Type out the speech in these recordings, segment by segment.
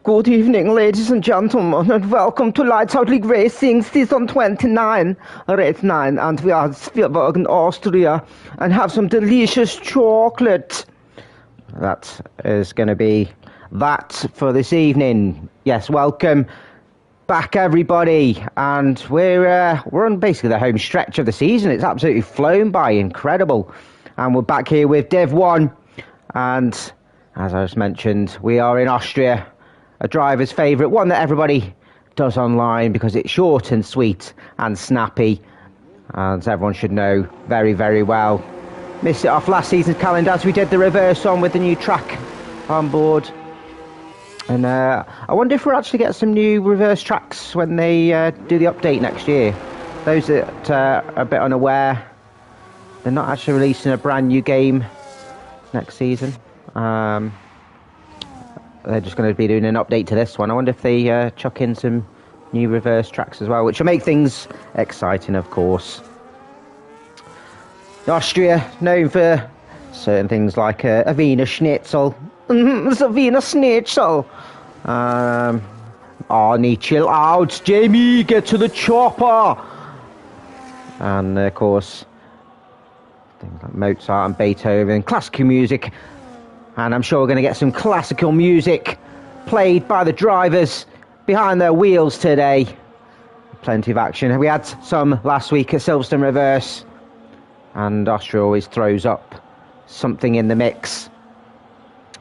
Good evening, ladies and gentlemen, and welcome to Lights Out League Racing Season 29, Race 9, and we are at Spielberg in Austria, and have some delicious chocolate. That is going to be that for this evening. Yes, welcome back, everybody, and we're on basically the home stretch of the season. It's absolutely flown by, incredible, and we're back here with Div 1, and as I just mentioned, we are in Austria. A driver's favourite, one that everybody does online because it's short and sweet and snappy, and everyone should know very, very well. Missed it off last season's calendar as we did the reverse on with the new track on board. And I wonder if we'll actually get some new reverse tracks when they do the update next year. Those that are a bit unaware, they're not actually releasing a brand new game next season. They're just going to be doing an update to this one. I wonder if they chuck in some new reverse tracks as well, which will make things exciting, of course. Austria, known for certain things like a Wiener Schnitzel. It's a Wiener Schnitzel. Arnie, chill out. Jamie, get to the chopper. And, of course, things like Mozart and Beethoven, classical music. And I'm sure we're going to get some classical music played by the drivers behind their wheels today. Plenty of action. We had some last week at Silverstone Reverse. And Austria always throws up something in the mix.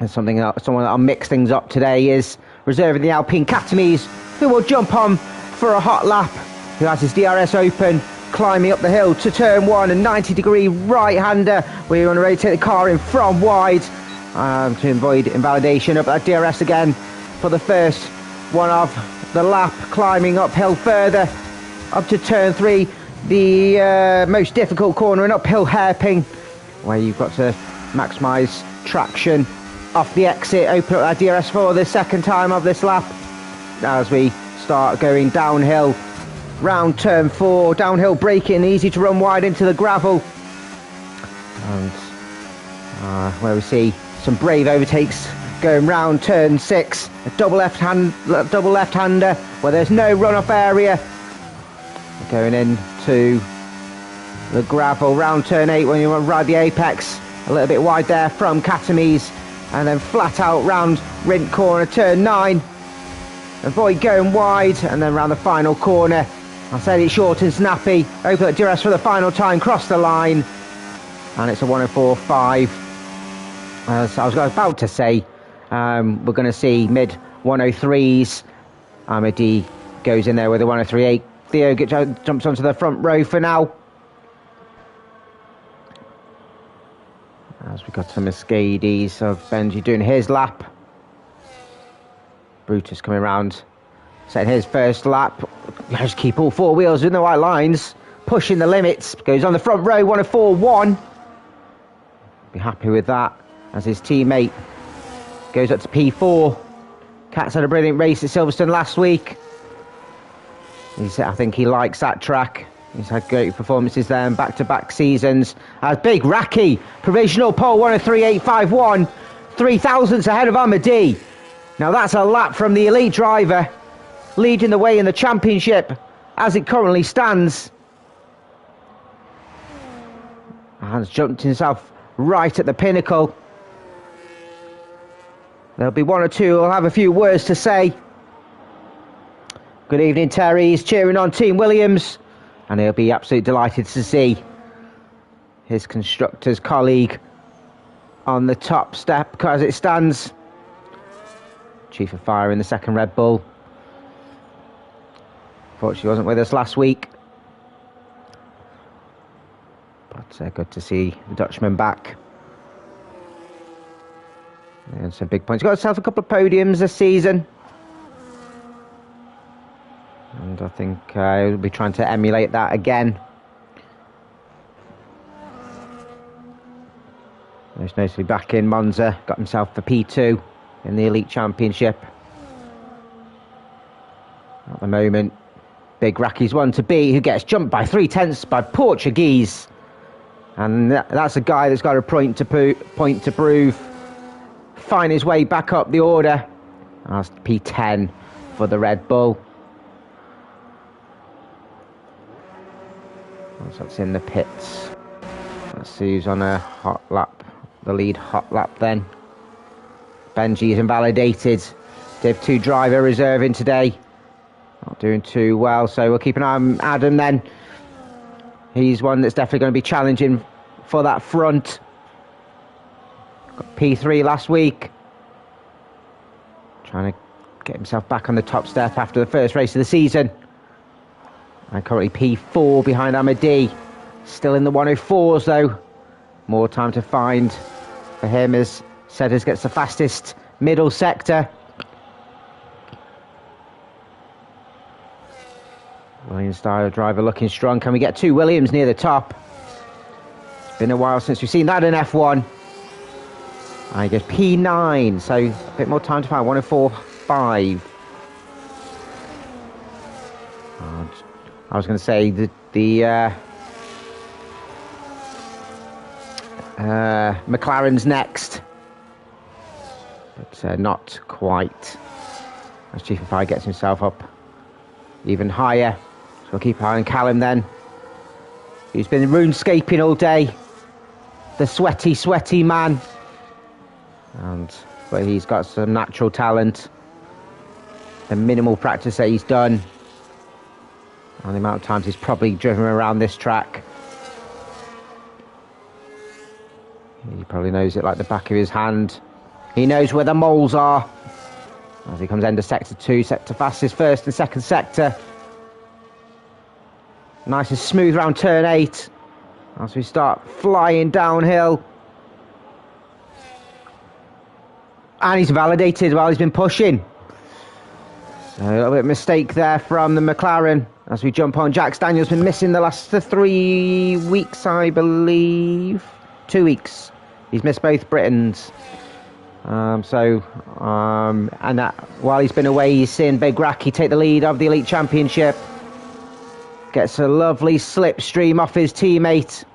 And someone that'll mix things up today is reserving the Alpine Catamies, who will jump on for a hot lap, who has his DRS open, climbing up the hill to turn 1, a 90-degree right-hander. We want to rotate the car in from wide. To avoid invalidation. Up that DRS again for the first one of the lap, climbing uphill further up to turn 3, the most difficult corner, an uphill hairpin where you've got to maximise traction off the exit. Open up that DRS for the second time of this lap as we start going downhill round turn 4, downhill braking, easy to run wide into the gravel, and where we see some brave overtakes going round turn 6, a double left-hander where there's no run-off area. Going into the gravel round turn 8 when you want to ride the apex, a little bit wide there from Catamies, and then flat out round Rint corner turn 9. Avoid going wide, and then round the final corner. I said it's short and snappy. Open the DRS for the final time, cross the line, and it's a 104.5. As I was about to say, we're going to see mid 103s. Amadi goes in there with a 103.8. Theo jumps onto the front row for now. As we got some Mercedes of Benji doing his lap. Brutus coming around, setting his first lap. Just keep all four wheels in the right lines, pushing the limits. Goes on the front row, 104.1. Be happy with that. As his teammate goes up to P4. Cat's had a brilliant race at Silverstone last week. I think he likes that track. He's had great performances there in back-to-back seasons. As Big Raki, provisional pole, 103.851. 3 thousandths ahead of Amadi. Now that's a lap from the elite driver, leading the way in the championship as it currently stands. And has jumped himself right at the pinnacle. There'll be one or two who'll have a few words to say. Good evening, Terry. He's cheering on Team Williams, and he'll be absolutely delighted to see his constructor's colleague on the top step as it stands. Chief of Fire in the second Red Bull. Fortunately, wasn't with us last week, but good to see the Dutchman back. And some big points. Got himself a couple of podiums this season. And I think he'll be trying to emulate that again. Most notably back in Monza. Got himself the P2 in the Elite Championship. At the moment, Big Raki's one to beat, who gets jumped by 3/10 by Portuguese. And that's a guy that's got a point to prove. Find his way back up the order That's P10 for the Red Bull. So that's in the pits. Let's see who's on a hot lap. The lead hot lap then. Benji is invalidated. Div 2 driver reserving today. Not doing too well, so we'll keep an eye on Adam then. He's one that's definitely going to be challenging for that front. Got P3 last week. Trying to get himself back on the top step after the first race of the season. And currently P4 behind Amadi. Still in the 104s though. More time to find for him as Sedders gets the fastest middle sector. Williams style driver looking strong. Can we get two Williams near the top? It's been a while since we've seen that in F1. I guess P9, so a bit more time to find. 104.5. I was going to say the McLaren's next, but not quite. As Chief of Fire gets himself up even higher. So we'll keep an eye on Callum then. He's been runescaping all day. The sweaty man. But he's got some natural talent. The minimal practice that he's done. And the amount of times he's probably driven around this track. He probably knows it like the back of his hand. He knows where the moles are. As he comes into sector 2, sector fastest first and second sector. Nice and smooth round turn 8. As we start flying downhill. And he's validated while he's been pushing. So a little bit of mistake there from the McLaren. As we jump on, Jax Daniel's been missing the last 3 weeks, I believe. 2 weeks. He's missed both Britons. And while he's been away, he's seen Big Racky take the lead of the Elite Championship. Gets a lovely slipstream off his teammate.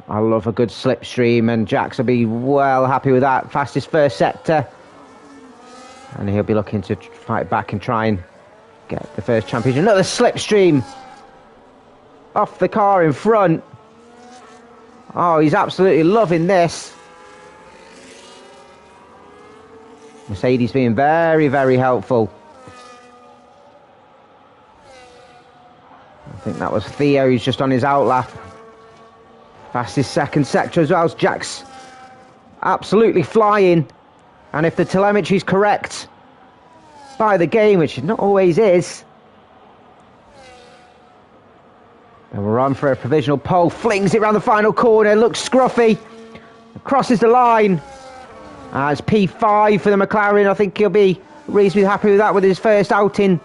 I love a good slipstream, and Jax will be well happy with that. Fastest first sector. And he'll be looking to fight back and try and get the first championship. Another slipstream off the car in front. Oh, he's absolutely loving this. Mercedes being very, very helpful. I think that was Theo who's just on his outlap. Fastest second sector as well as Jax. Absolutely flying. And if the telemetry's correct by the game, which it not always is, and we're on for a provisional pole. Flings it around the final corner. Looks scruffy. Crosses the line. It's P5 for the McLaren. I think he'll be reasonably happy with that with his first outing.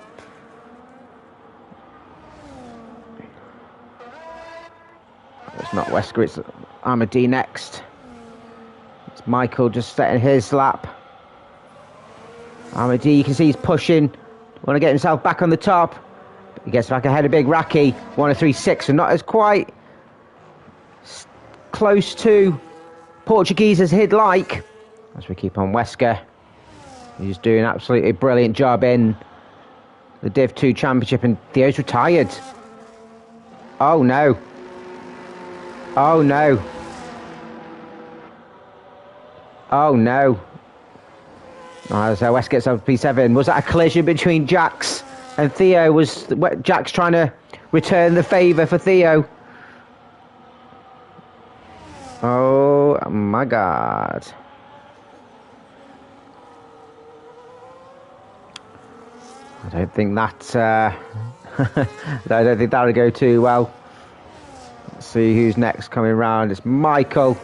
It's not Wesker, it's Amadi next. It's Michael just setting his lap. Amadi, you can see he's pushing. Want to get himself back on the top. He gets back ahead of Big Racky. 103.6 and not as quite close to Portuguese as he'd like. As we keep on Wesker. He's doing an absolutely brilliant job in the Div 2 Championship, and Theo's retired. Oh no. Oh no. Oh no. So West gets up to P7. Was that a collision between Jax and Theo? Was Jax trying to return the favour for Theo? Oh my God. I don't think that I don't think that'll go too well. Let's see who's next coming round. It's Michael.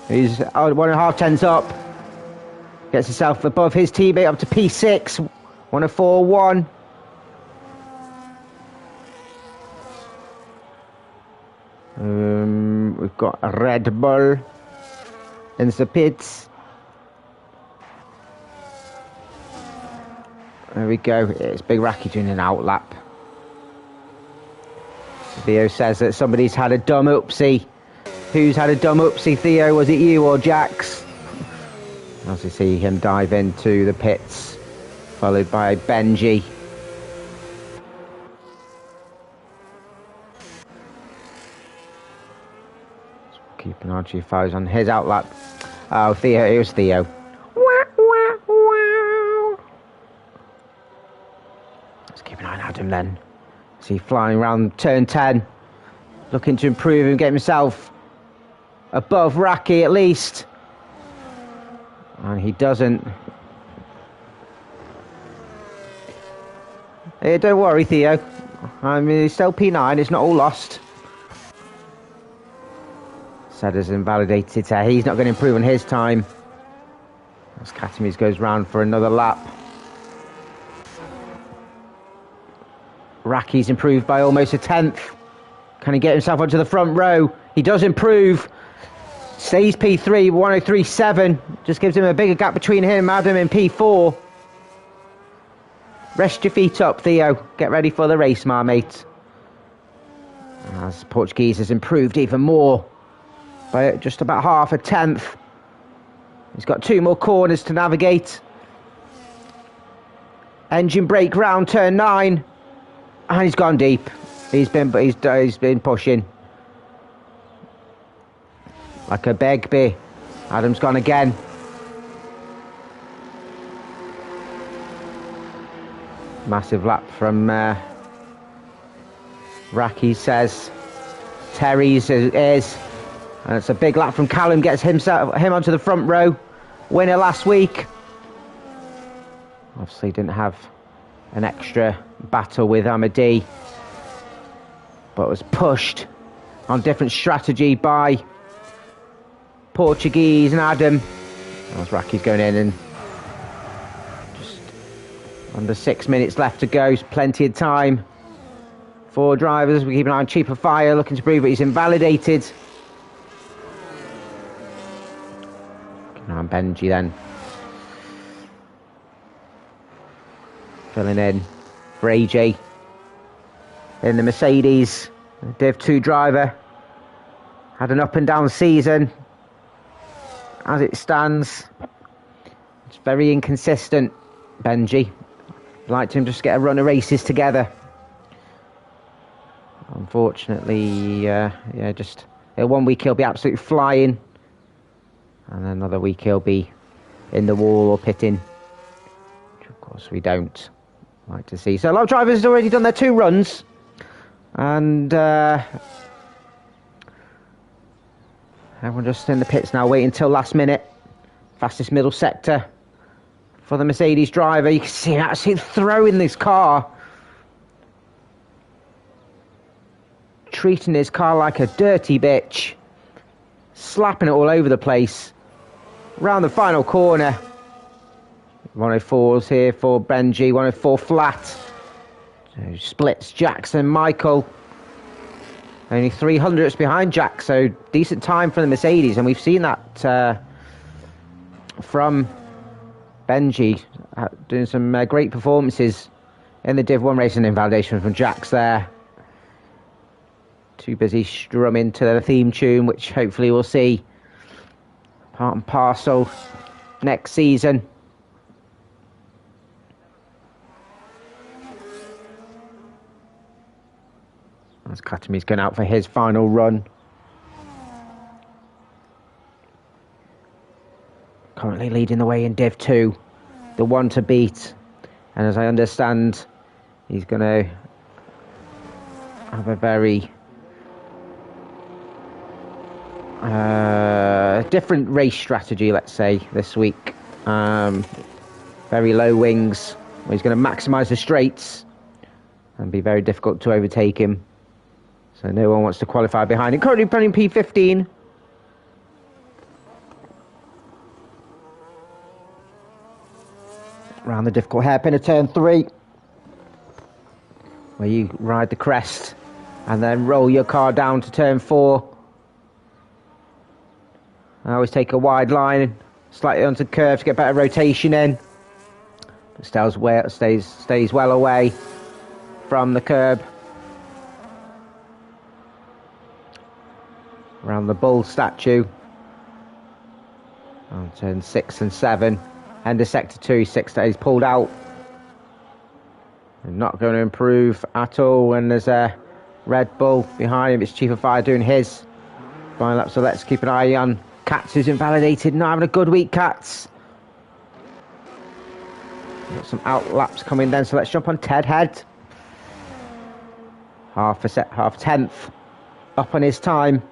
He's 1.5 tenths up. Gets himself above his teammate up to P6. 104.1. We've got a Red Bull in the pits. There we go. It's Big Racky doing an outlap. Theo says that somebody's had a dumb oopsie. Who's had a dumb oopsie, Theo? Was it you or Jax? As you see him dive into the pits, followed by Benji. Keep an eye on G5s on his outlap. Oh, Theo, it was Theo. Let's keep an eye on Adam then. See flying around turn 10, looking to improve and get himself above Raki at least. And he doesn't. Hey, don't worry, Theo. I mean, he's still P9, it's not all lost. Sedda's invalidated, so he's not going to improve on his time. As Katamis goes round for another lap. Raki's improved by almost a tenth. Can he get himself onto the front row? He does improve. Stays P3, 103.7. Just gives him a bigger gap between him, Adam, in P4. Rest your feet up, Theo. Get ready for the race, my mate. As Portuguese has improved even more by just about half a tenth. He's got 2 more corners to navigate. Engine brake round turn 9. And he's gone deep. He's been pushing like a Begbie. Adam's gone again. Massive lap from Raki, says. Terry's is. And it's a big lap from Callum. Gets him onto the front row. Winner last week. Obviously didn't have an extra battle with Amadi, but was pushed on different strategy by Portuguese and Adam. As Raki's going in, and just under 6 minutes left to go. Plenty of time for drivers. We keep an eye on Cheaper Fire, looking to prove that he's invalidated. Keep an eye on Benji then. Filling in for AJ in the Mercedes. The Div 2 driver had an up and down season. As it stands, it's very inconsistent, Benji. I'd like to just get a run of races together. Unfortunately, just 1 week he'll be absolutely flying, and another week he'll be in the wall or pitting, which of course we don't like to see. So a lot of drivers have already done their 2 runs, and everyone just in the pits now, waiting until last minute. Fastest middle sector for the Mercedes driver. You can see him actually throwing this car, treating his car like a dirty bitch, slapping it all over the place. Round the final corner. 104s here for Benji, 104 flat. So splits Jackson, Michael. Only 300ths behind Jack, so decent time for the Mercedes. And we've seen that from Benji, doing some great performances in the Div 1 race, and invalidation from Jack's there. Too busy strumming to the theme tune, which hopefully we'll see part and parcel next season. As Katami's going out for his final run. Currently leading the way in Div 2, the one to beat. And as I understand, he's going to have a very different race strategy, let's say, this week. Very low wings, where he's going to maximise the straights and be very difficult to overtake him. So no one wants to qualify behind him. Currently running P15. Around the difficult hairpin of turn 3, where you ride the crest and then roll your car down to turn 4. I always take a wide line, slightly onto the curve to get better rotation in. But stays well away from the curb. Around the bull statue. On turn 6 and 7. End of sector 2, 6 days pulled out. Not going to improve at all when there's a Red Bull behind him. It's Chief of Fire doing his final lap, so let's keep an eye on Katz, who's invalidated. Not having a good week, Katz. Got some out laps coming then, so let's jump on Ted Head. Half tenth up on his time.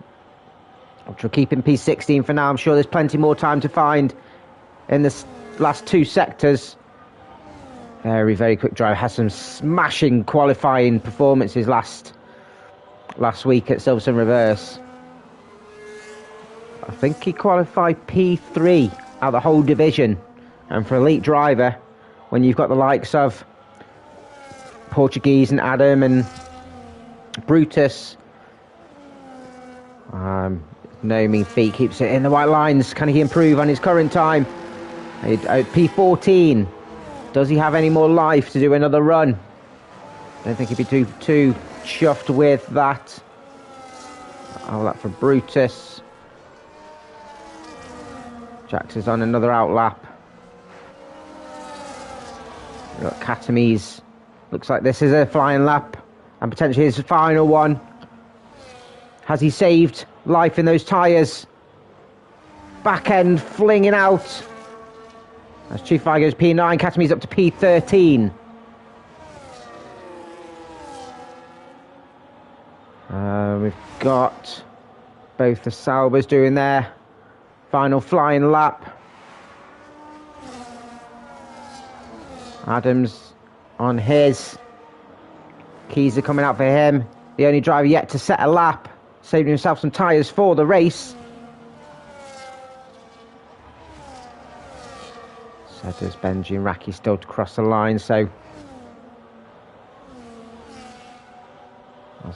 We'll keep him P16 for now. I'm sure there's plenty more time to find in the last 2 sectors. Very, very quick drive. Has some smashing qualifying performances last week at Silverstone Reverse. I think he qualified P3 out of the whole division. And for elite driver, when you've got the likes of Portuguese and Adam and Brutus, no mean feat, keeps it in the white lines. Can he improve on his current time? P14. Does he have any more life to do another run? I don't think he'd be too chuffed with that. Oh, that for Brutus. Jax is on another out lap. We've got Katamies. Looks like this is a flying lap and potentially his final one. Has he saved life in those tyres? Back end flinging out. As Chief Fire goes P9, Katamies up to P13. We've got both the Saubers doing their final flying lap. Adams on his. Keys are coming out for him. The only driver yet to set a lap. Saving himself some tyres for the race. So there's Benji and Raki still to cross the line, so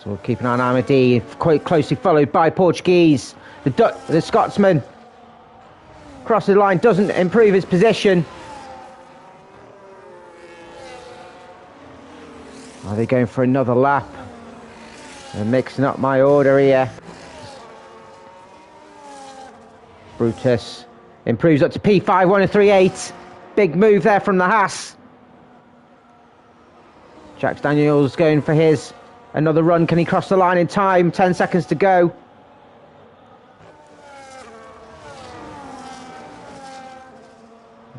we'll keep an eye on Amadi, quite closely followed by Portuguese. The Scotsman crosses the line, doesn't improve his position. Are they going for another lap? They're mixing up my order here. Brutus improves up to P5, 1-3-8. Big move there from the Haas. Jax Daniels going for his another run. Can he cross the line in time? 10 seconds to go.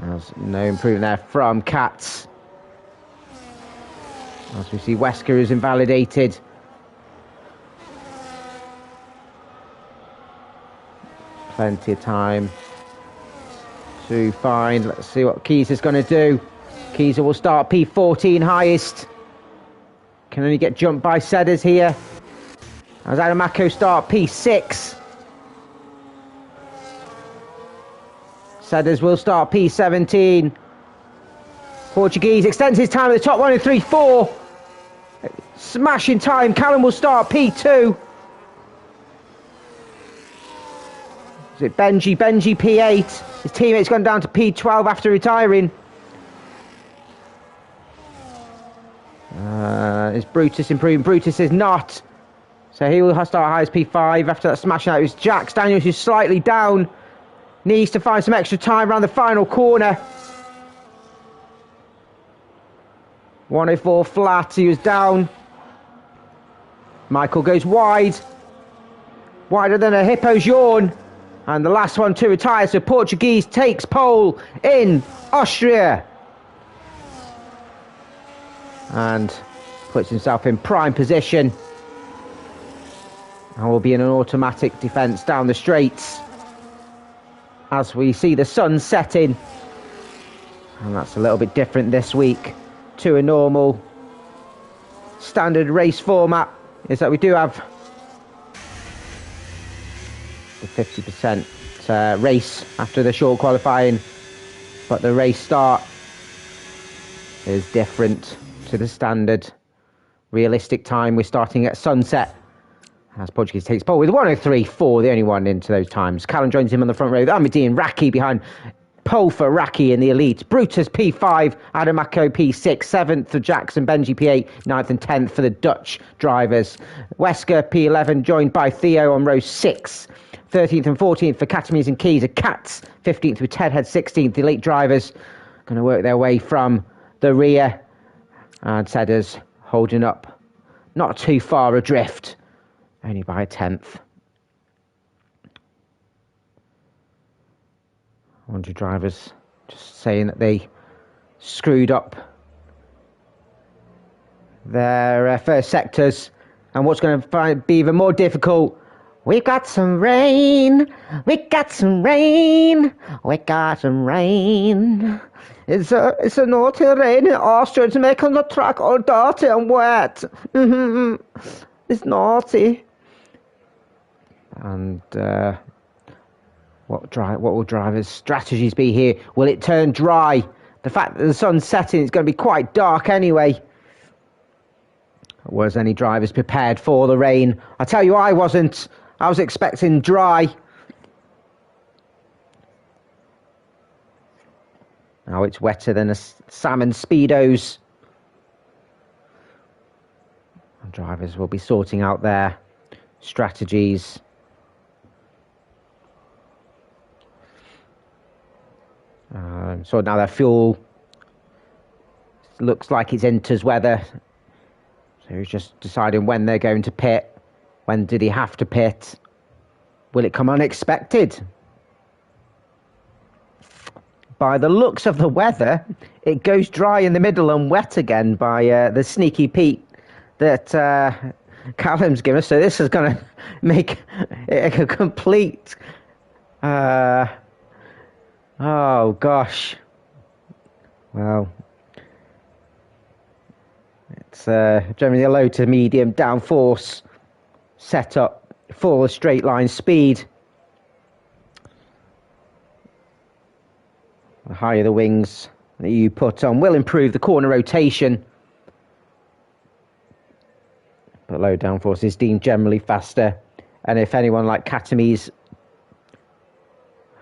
There's no improvement there from Katz. As we see, Wesker is invalidated. Plenty of time to find. Let's see what Keys is going to do. Keys will start P14 highest. Can only get jumped by Sedders here. As Adamako start P6. Sedders will start P17. Portuguese extends his time at the top, 1-3-4. Smashing time. Callum will start P2. Is it Benji? Benji P8. His teammate's gone down to P12 after retiring. Is Brutus improving? Brutus is not. So he will start high as P5 after that smashing out. It was Jax Daniels who's slightly down. Needs to find some extra time around the final corner. 104 flat. He was down. Michael goes wide. Wider than a hippo's yawn. And the last one to retire. So Portuguese takes pole in Austria. And puts himself in prime position. And will be in an automatic defence down the straights. As we see the sun setting. And that's a little bit different this week to a normal standard race format. Is that we do have the 50% race after the short qualifying. But the race start is different to the standard realistic time. We're starting at sunset as Portuguese takes pole with 103.4, the only one into those times. Callum joins him on the front row with Amadi and Raki behind Polfa Raki in the elite. Brutus P5, Adamako P6, 7th for Jackson Benji P8, 9th and 10th for the Dutch drivers. Wesker P11 joined by Theo on row 6. 13th and 14th for Catamies and Keys are Cats. 15th with Ted Head, 16th. The elite drivers going to work their way from the rear. And Sedders holding up not too far adrift, only by a 10th. 100 drivers just saying that they screwed up their first sectors, and what's going to be even more difficult. We got some rain, we got some rain, we got some rain. It's a naughty rain in Austria. It's making the track all dirty and wet. It's naughty. And what will drivers' strategies be here? Will it turn dry? The fact that the sun's setting, it's going to be quite dark anyway. Was any drivers prepared for the rain? I tell you, I wasn't. I was expecting dry. Now it's wetter than a salmon Speedos. And drivers will be sorting out their strategies. So now their fuel looks like it's Inter's weather. So he's just deciding when they're going to pit. When did he have to pit? Will it come unexpected? By the looks of the weather, it goes dry in the middle and wet again by the sneaky Pete that Callum's given us. So this is going to make it a complete... oh, gosh. Well, it's generally a low to medium downforce setup for the straight line speed. The higher the wings that you put on will improve the corner rotation. But low downforce is deemed generally faster. And if anyone like Catamies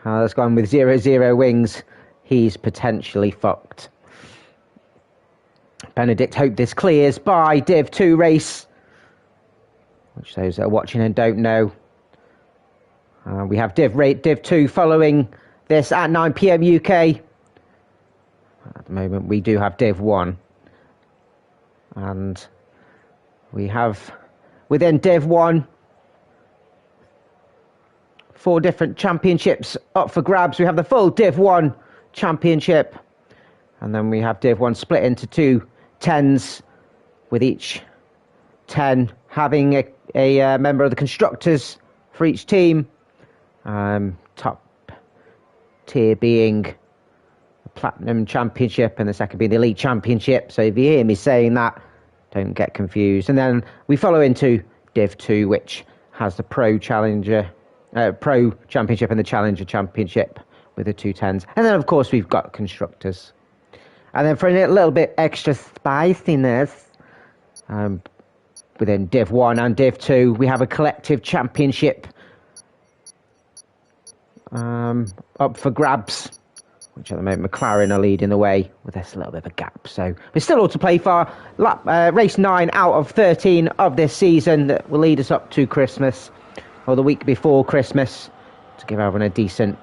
has gone with 0-0 wings, he's potentially fucked. Benedict hope this clears by Div 2 race, which those that are watching and don't know. We have Div 2 following this at 9 PM UK. At the moment we do have Div 1. And we have within Div 1 4 different championships up for grabs. We have the full Div 1 championship. And then we have Div 1 split into 2 10s, with each 10 having a member of the constructors for each team. Top tier being the Platinum Championship and the second being the Elite Championship. So if you hear me saying that, don't get confused. And then we follow into Div 2, which has the Pro Championship and the Challenger Championship with the 2 10s. And then, of course, we've got constructors. And then for a little bit extra spiciness, within Div 1 and Div 2, we have a collective championship up for grabs, which at the moment McLaren are leading the way with this little bit of a gap. So we're still all to play for. Race 9 out of 13 of this season that will lead us up to Christmas, or the week before Christmas, to give everyone a decent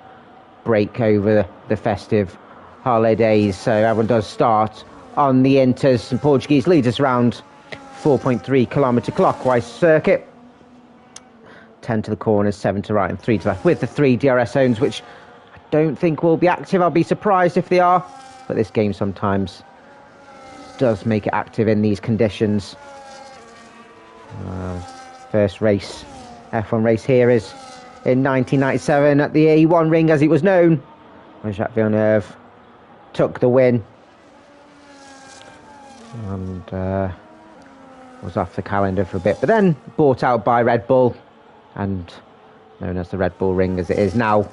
break over the festive holidays. So everyone does start on the Inters, and Portuguese leads us around 4.3 kilometre clockwise circuit. 10 to the corners, 7 to right and 3 to left, with the 3 DRS zones, which I don't think will be active. I'll be surprised if they are, but this game sometimes does make it active in these conditions. First race, F1 race here is in 1997 at the A1 ring, as it was known, when Jacques Villeneuve took the win and was off the calendar for a bit, but then bought out by Red Bull and known as the Red Bull Ring as it is now.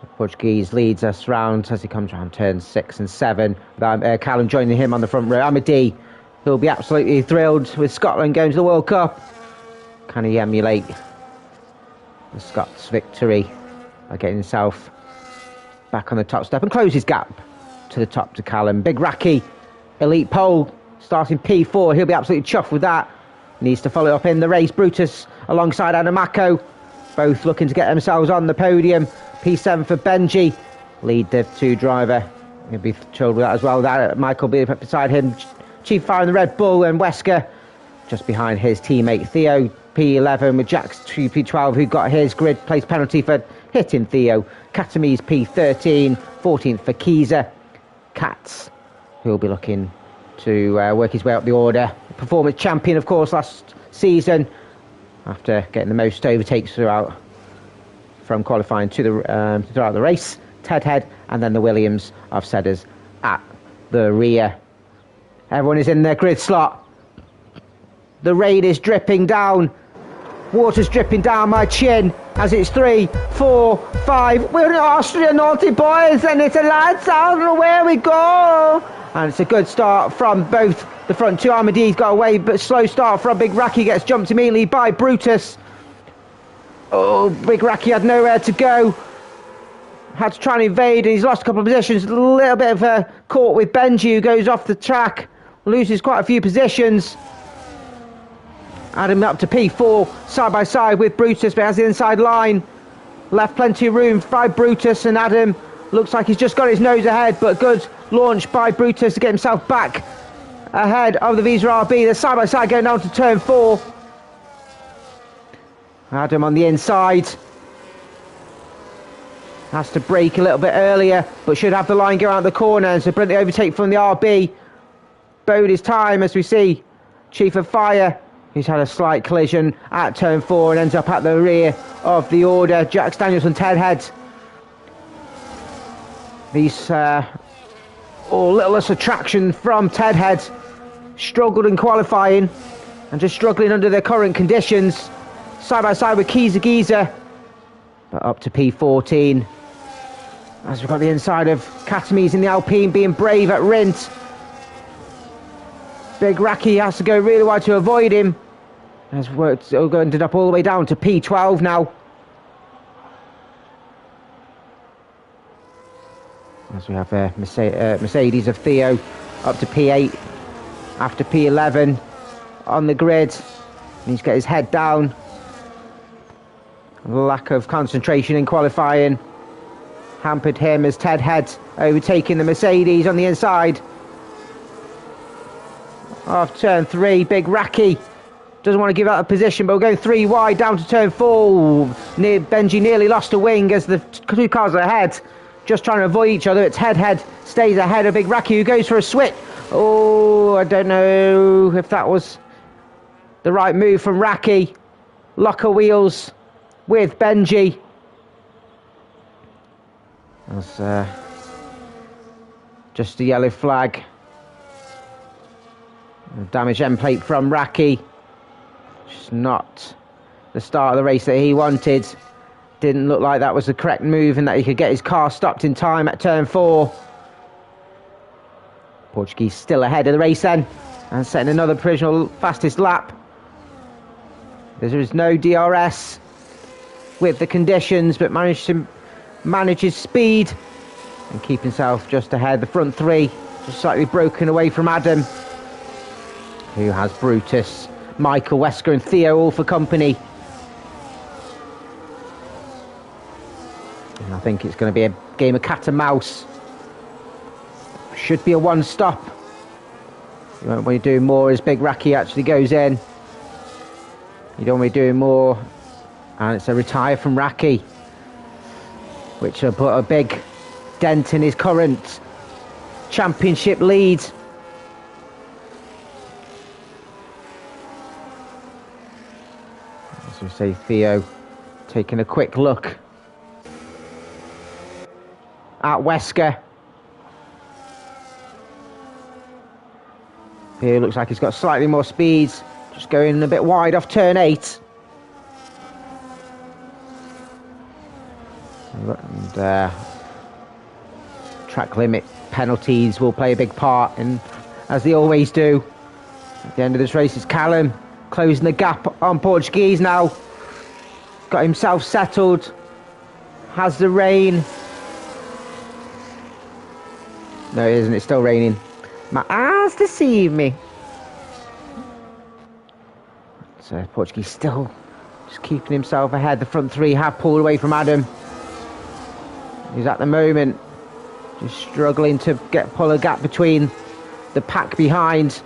The Portuguese leads us round as he comes round turns 6 and 7. Callum joining him on the front row. Amadi, who'll be absolutely thrilled with Scotland going to the World Cup. Can he emulate the Scots' victory by getting himself back on the top step and closes gap to the top to Callum. Big Raki, elite pole, starting P4. He'll be absolutely chuffed with that. Needs to follow up in the race. Brutus alongside Adamako, both looking to get themselves on the podium. P7 for Benji, lead the 2 driver. He'll be chilled with that as well. That Michael will be beside him. Chief Fire in the Red Bull, and Wesker just behind his teammate Theo. P11 with Jack's P12, who got his grid place penalty for hitting Theo. Katamise P13, 14th for Kiza. Katz, who will be looking to work his way up the order. Performance champion, of course, last season, after getting the most overtakes throughout from qualifying to the throughout the race. Ted Head, and then the Williams of Sedders at the rear. Everyone is in their grid slot. The rain is dripping down. Water's dripping down my chin as it's 3, 4, 5. We're in Austria, naughty boys, and it's a lights out and away we go. And it's a good start from both the front 2. Armadi's got away, but slow start from Big Raki, gets jumped immediately by Brutus. Oh, Big Raki had nowhere to go. Had to try and invade, and he's lost a couple of positions. A little bit of a caught with Benji, who goes off the track, loses quite a few positions. Adam up to P4, side by side with Brutus, but has the inside line. Left plenty of room by Brutus, and Adam looks like he's just got his nose ahead, but good launch by Brutus to get himself back ahead of the Visa RB. They're side by side going down to turn 4. Adam on the inside. Has to brake a little bit earlier, but should have the line go out the corner, and so brilliantly overtake from the RB. Bode his time as we see Chief of Fire, who's had a slight collision at turn 4 and ends up at the rear of the order. Jax Danielson, Ted Head. These little less attraction from Ted Head. Struggled in qualifying and just struggling under their current conditions. Side by side with Giza, but up to P14. As we've got the inside of Katamise in the Alpine being brave at Rint. Big Raki has to go really wide to avoid him. Has worked, ended up all the way down to P12 now. As we have Mercedes of Theo up to P8 after P11 on the grid. Needs to get his head down. Lack of concentration in qualifying hampered him as Ted Head overtaking the Mercedes on the inside. Off turn 3, Big Raki doesn't want to give out a position, but we're going 3 wide down to turn 4. Benji nearly lost a wing as the 2 cars are ahead, just trying to avoid each other. It's Head stays ahead of Big Raki, who goes for a switch. Oh, I don't know if that was the right move from Raki. Locker wheels with Benji. That's just a yellow flag. Damaged end plate from Raki. Just not the start of the race that he wanted. Didn't look like that was the correct move and that he could get his car stopped in time at turn 4. Portuguese still ahead of the race then, and setting another provisional fastest lap. There is no DRS with the conditions, but managed to manage his speed and keep himself just ahead. The front 3 just slightly broken away from Adam, who has Brutus, Michael, Wesker and Theo all for company. And I think it's going to be a game of cat and mouse. Should be a one-stop. When you're doing more as Big Raki actually goes in. You don't want to be doing more. And it's a retire from Raki, which will put a big dent in his current championship lead. As we say, Theo taking a quick look at Wesker. Here looks like he's got slightly more speed, just going a bit wide off turn 8. And track limit penalties will play a big part, and as they always do at the end of this race. It's Callum closing the gap on Portuguese now. Got himself settled, has the rain No, it isn't. It's still raining. My eyes deceive me. So Portuguese still just keeping himself ahead. The front three have pulled away from Adam. He's at the moment just struggling to pull a gap between the pack behind.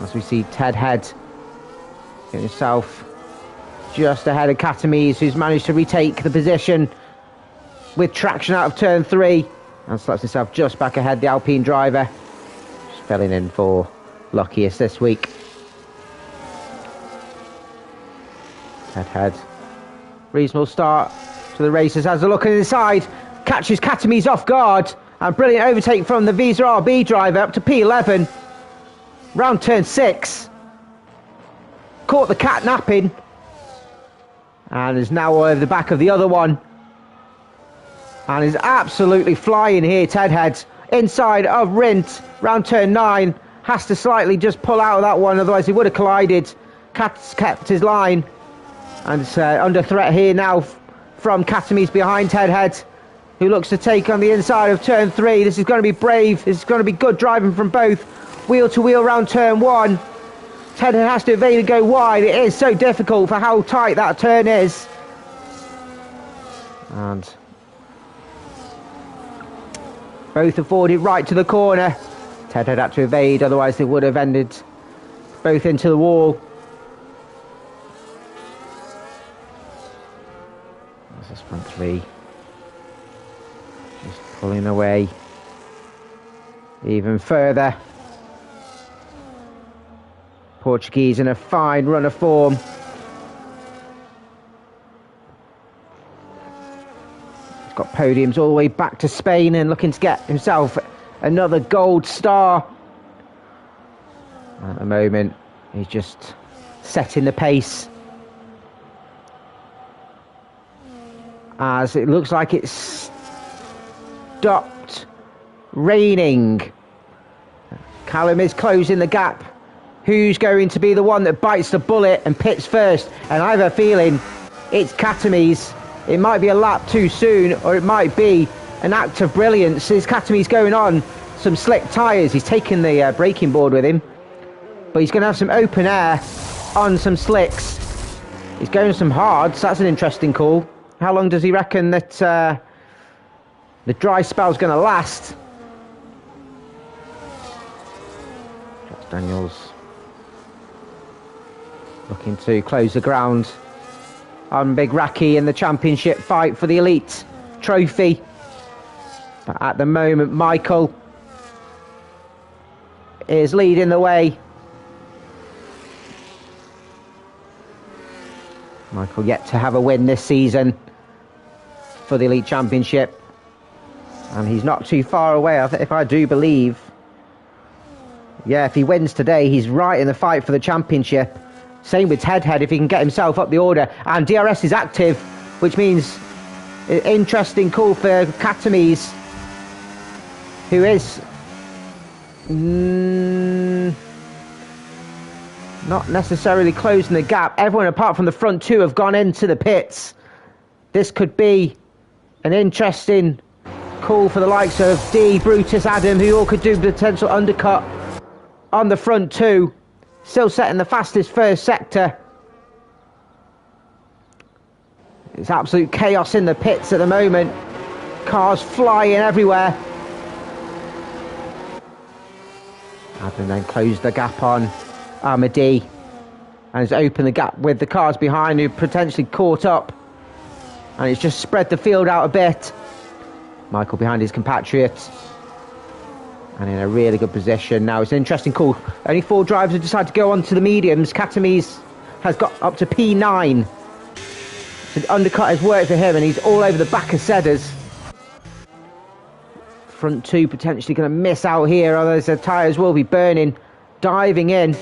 As we see Ted Head getting himself just ahead of Katamise, who's managed to retake the position with traction out of turn 3 and slots himself just back ahead the Alpine driver. Just filling in for luckiest this week. Ted Head, reasonable start to the races as a look inside, catches Katamise off guard, and brilliant overtake from the Visa RB driver up to P11. Round turn 6. Caught the cat napping and is now over the back of the other one. And is absolutely flying here, Ted Head. Inside of Rint, round turn 9. Has to slightly just pull out of that one, otherwise he would have collided. Cat's kept his line. And it's under threat here now from Katamise behind Ted Head, who looks to take on the inside of turn 3. This is going to be brave. This is going to be good driving from both. Wheel to wheel round turn 1. Ted Head has to evade and go wide. It is so difficult for how tight that turn is. And both afforded right to the corner. Ted Head had to evade, otherwise they would have ended both into the wall. That's this front 3. Just pulling away even further. Portuguese in a fine run of form. He's got podiums all the way back to Spain and looking to get himself another gold star. At the moment, he's just setting the pace. As it looks like it's stopped raining. Callum is closing the gap. Who's going to be the one that bites the bullet and pits first? And I have a feeling it's Katamise. It might be a lap too soon, or it might be an act of brilliance. Is Katamise going on some slick tyres? He's taken the braking board with him, but he's going to have some open air on some slicks. He's going some hards. That's an interesting call. How long does he reckon that the dry spell's going to last? Jack Daniels looking to close the ground on Big Raki in the championship fight for the Elite Trophy. But at the moment, Michael is leading the way. Michael yet to have a win this season for the Elite Championship. And he's not too far away, if I do believe. Yeah, if he wins today, he's right in the fight for the championship. Same with Ted Head if he can get himself up the order. And DRS is active, which means an interesting call for Katamise, who is not necessarily closing the gap. Everyone apart from the front 2 have gone into the pits. This could be an interesting call for the likes of D, Brutus, Adam, who all could do potential undercut on the front 2. Still setting the fastest first sector. It's absolute chaos in the pits at the moment. Cars flying everywhere. Adam then closed the gap on Amadi and has opened the gap with the cars behind who potentially caught up. And it's just spread the field out a bit. Michael behind his compatriots. And in a really good position. Now it's an interesting call. Only 4 drivers have decided to go on to the mediums. Katamise has got up to P9. So the undercut has worked for him and he's all over the back of Sedders. Front 2 potentially going to miss out here, although the tyres will be burning. Diving in.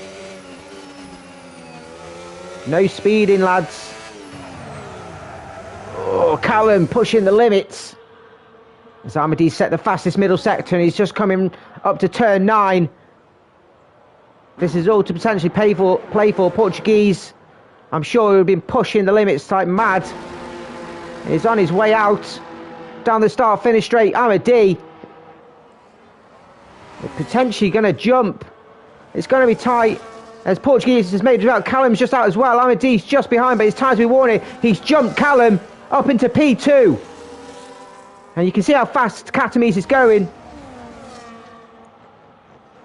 No speeding, lads. Oh, Callum pushing the limits. As Amadi set the fastest middle sector and he's just coming up to turn 9. This is all to potentially play for Portuguese. I'm sure he'll be pushing the limits like mad. He's on his way out down the start finish straight. Amadi They're potentially going to jump. It's going to be tight. As Portuguese has made it out, Callum's just out as well. Amadee's just behind, but it's time to be warning. He's jumped Callum up into P2. And you can see how fast Katamis is going.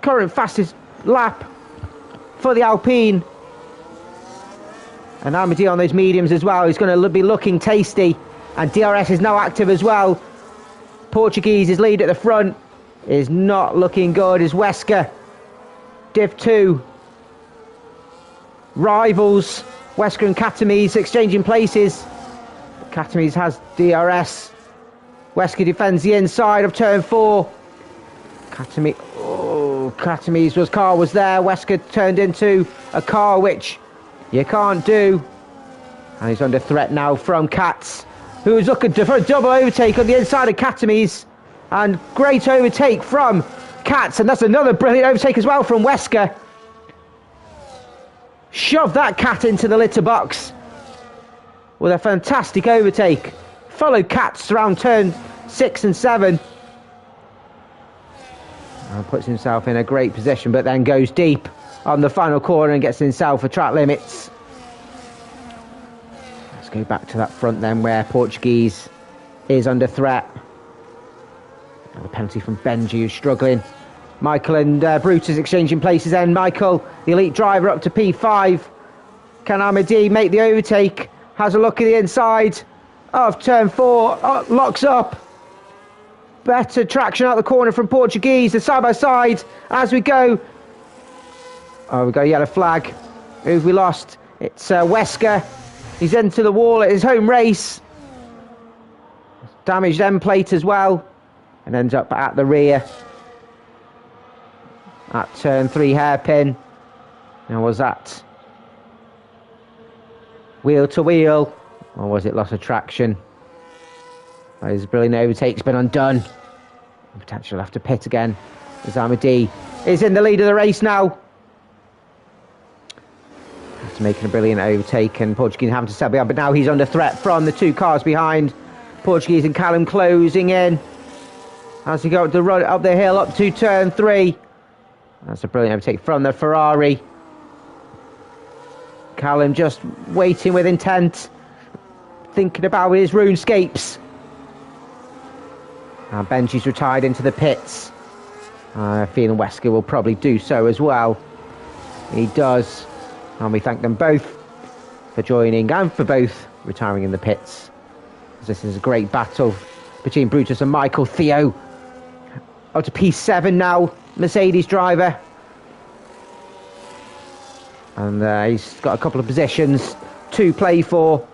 Current fastest lap for the Alpine. And Amadee on those mediums as well. He's going to be looking tasty. And DRS is now active as well. Portuguese's lead at the front is not looking good. Is Wesker. Div 2. Rivals. Wesker and Katamis exchanging places. Katamis has DRS. Wesker defends the inside of turn 4. Katamis' car was there. Wesker turned into a car which you can't do. And he's under threat now from Katz, who is looking for a double overtake on the inside of Katamis. And great overtake from Katz. And that's another brilliant overtake as well from Wesker. Shoved that cat into the litter box with a fantastic overtake. Followed Katz around turn 6 and 7. And puts himself in a great position, but then goes deep on the final corner and gets himself for track limits. Let's go back to that front then, where Portuguese is under threat. Another penalty from Benji, who's struggling. Michael and Brutus exchanging places then. Michael, the elite driver, up to P5. Can Amadee make the overtake? Has a look at the inside of turn 4. Oh, locks up. Better traction out the corner from Portuguese. The side by side as we go. Oh, we got a yellow flag. Who have we lost? It's Wesker. He's into the wall at his home race. Damaged end plate as well. And ends up at the rear. At turn 3 hairpin. Now was that wheel to wheel? Or was it loss of traction? His brilliant overtake's been undone. Potential have to pit again. As Amadee is in the lead of the race now. After making a brilliant overtake, and Portuguese having to step behind, but now he's under threat from the 2 cars behind. Portuguese and Callum closing in as he go up the hill up to turn 3. That's a brilliant overtake from the Ferrari. Callum just waiting with intent, thinking about his runescapes. Benji's retired into the pits. Feeling Wesker will probably do so as well. He does. And we thank them both for joining and for both retiring in the pits. This is a great battle between Brutus and Michael. Theo up to P7 now, Mercedes driver. And he's got a couple of positions to play for.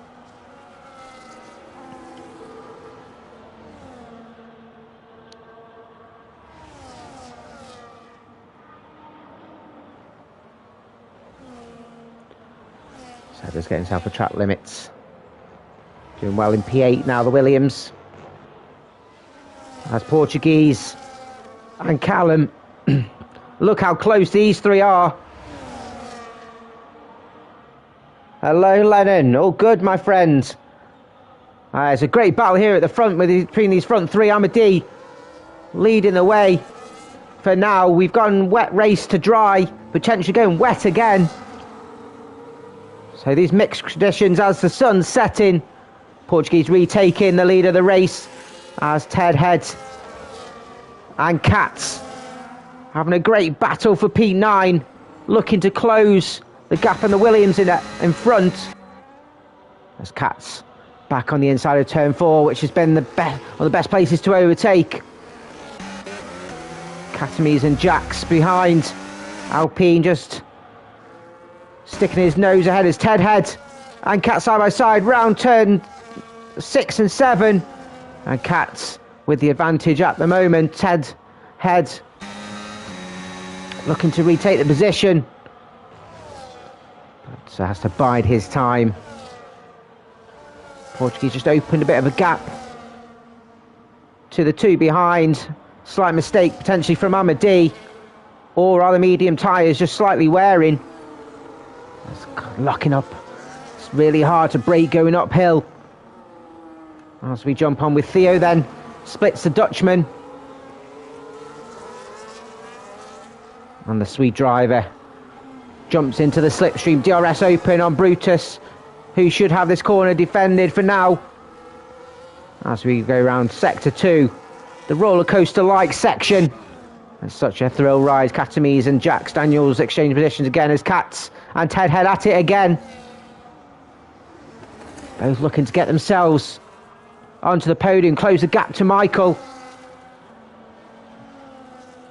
So just getting himself for track limits. Doing well in P8 now, the Williams. As Portuguese and Callum. Look how close these 3 are. Hello, Lennon. All good, my friend. It's a great battle here at the front between these front 3. Amadee leading the way. For now, we've gone wet race to dry. Potentially going wet again. So these mixed conditions as the sun's setting. Portuguese retaking the lead of the race as Ted Head and Katz having a great battle for P9, looking to close the gap on the Williams in front. As Katz back on the inside of turn 4, which has been one of the best places to overtake. Katamis and Jax behind. Alpine just sticking his nose ahead as Ted Head and Katz side by side round turn 6 and 7. And Katz with the advantage at the moment. Ted Head looking to retake the position. But has to bide his time. Portuguese just opened a bit of a gap to the 2 behind. Slight mistake potentially from Amadee. Or are the medium tyres just slightly wearing? It's locking up. It's really hard to brake going uphill. As we jump on with Theo then. Splits the Dutchman. And the Swede driver jumps into the slipstream. DRS open on Brutus, who should have this corner defended for now. As we go around sector 2, the roller coaster-like section. It's such a thrill ride. Katames and Jax Daniels exchange positions again as Katz and Ted Head at it again. Both looking to get themselves onto the podium, close the gap to Michael.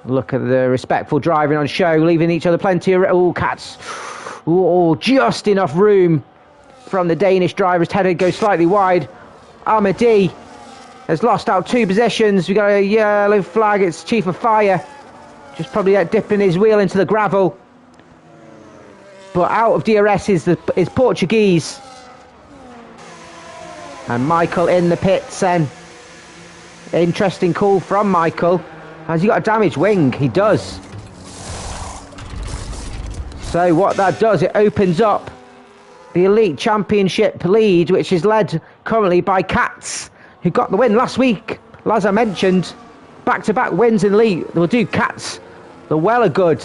Look at the respectful driving on show, leaving each other plenty of... Oh, Katz. Oh, just enough room from the Danish drivers. Ted Head goes slightly wide. Armadi has lost out 2 positions. We've got a yellow flag. It's Chief of Fire. Just probably dipping his wheel into the gravel. But out of DRS is Portuguese. And Michael in the pits then. Interesting call from Michael. Has he got a damaged wing? He does. So what that does, it opens up the Elite Championship lead, which is led currently by Katz, who got the win last week. As I mentioned, back-to-back wins in Elite will do Katz the well are good.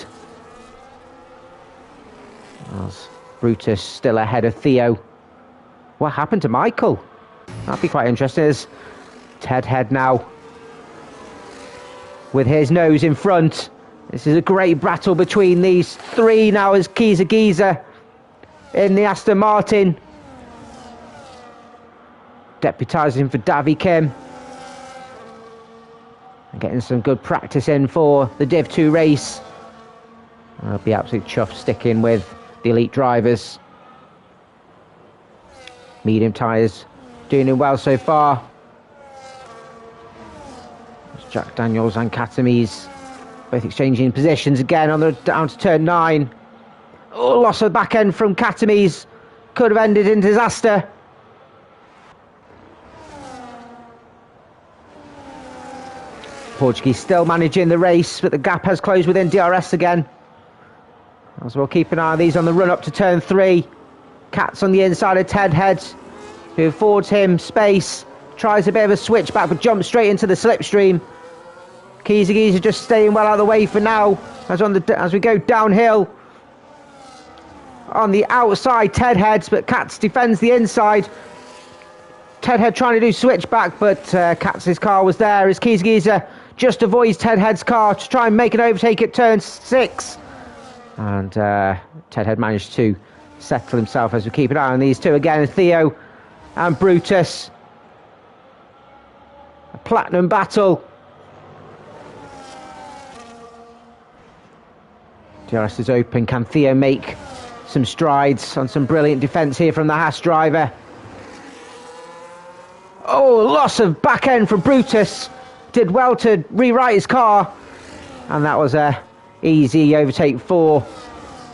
As Brutus still ahead of Theo. What happened to Michael? That'd be quite interesting. As Ted Head now with his nose in front. This is a great battle between these 3 now as Giza in the Aston Martin. Deputising for Davy Kim. And getting some good practice in for the Div 2 race. I'll be absolutely chuffed sticking with the elite drivers. Medium tyres doing well so far. There's Jack Daniels and Katames both exchanging positions again on the down to turn 9. Oh, loss of the back end from Katames. Could have ended in disaster. Portuguese still managing the race, but the gap has closed within DRS again. As well, keep an eye on these on the run up to turn 3. Katz on the inside of Ted Head, who affords him space. Tries a bit of a switchback, but jumps straight into the slipstream. Giza just staying well out of the way for now. As we go downhill. On the outside, Ted Head, but Katz defends the inside. Ted Head trying to do switchback, but Katz's car was there as Giza just avoids Ted Head's car to try and make an overtake at turn 6. And Ted Head managed to settle himself as we keep an eye on these two again. Theo and Brutus. A platinum battle. DRS is open. Can Theo make some strides on some brilliant defence here from the Haas driver? Oh, loss of back end from Brutus. Did well to rewrite his car. And that was a easy overtake for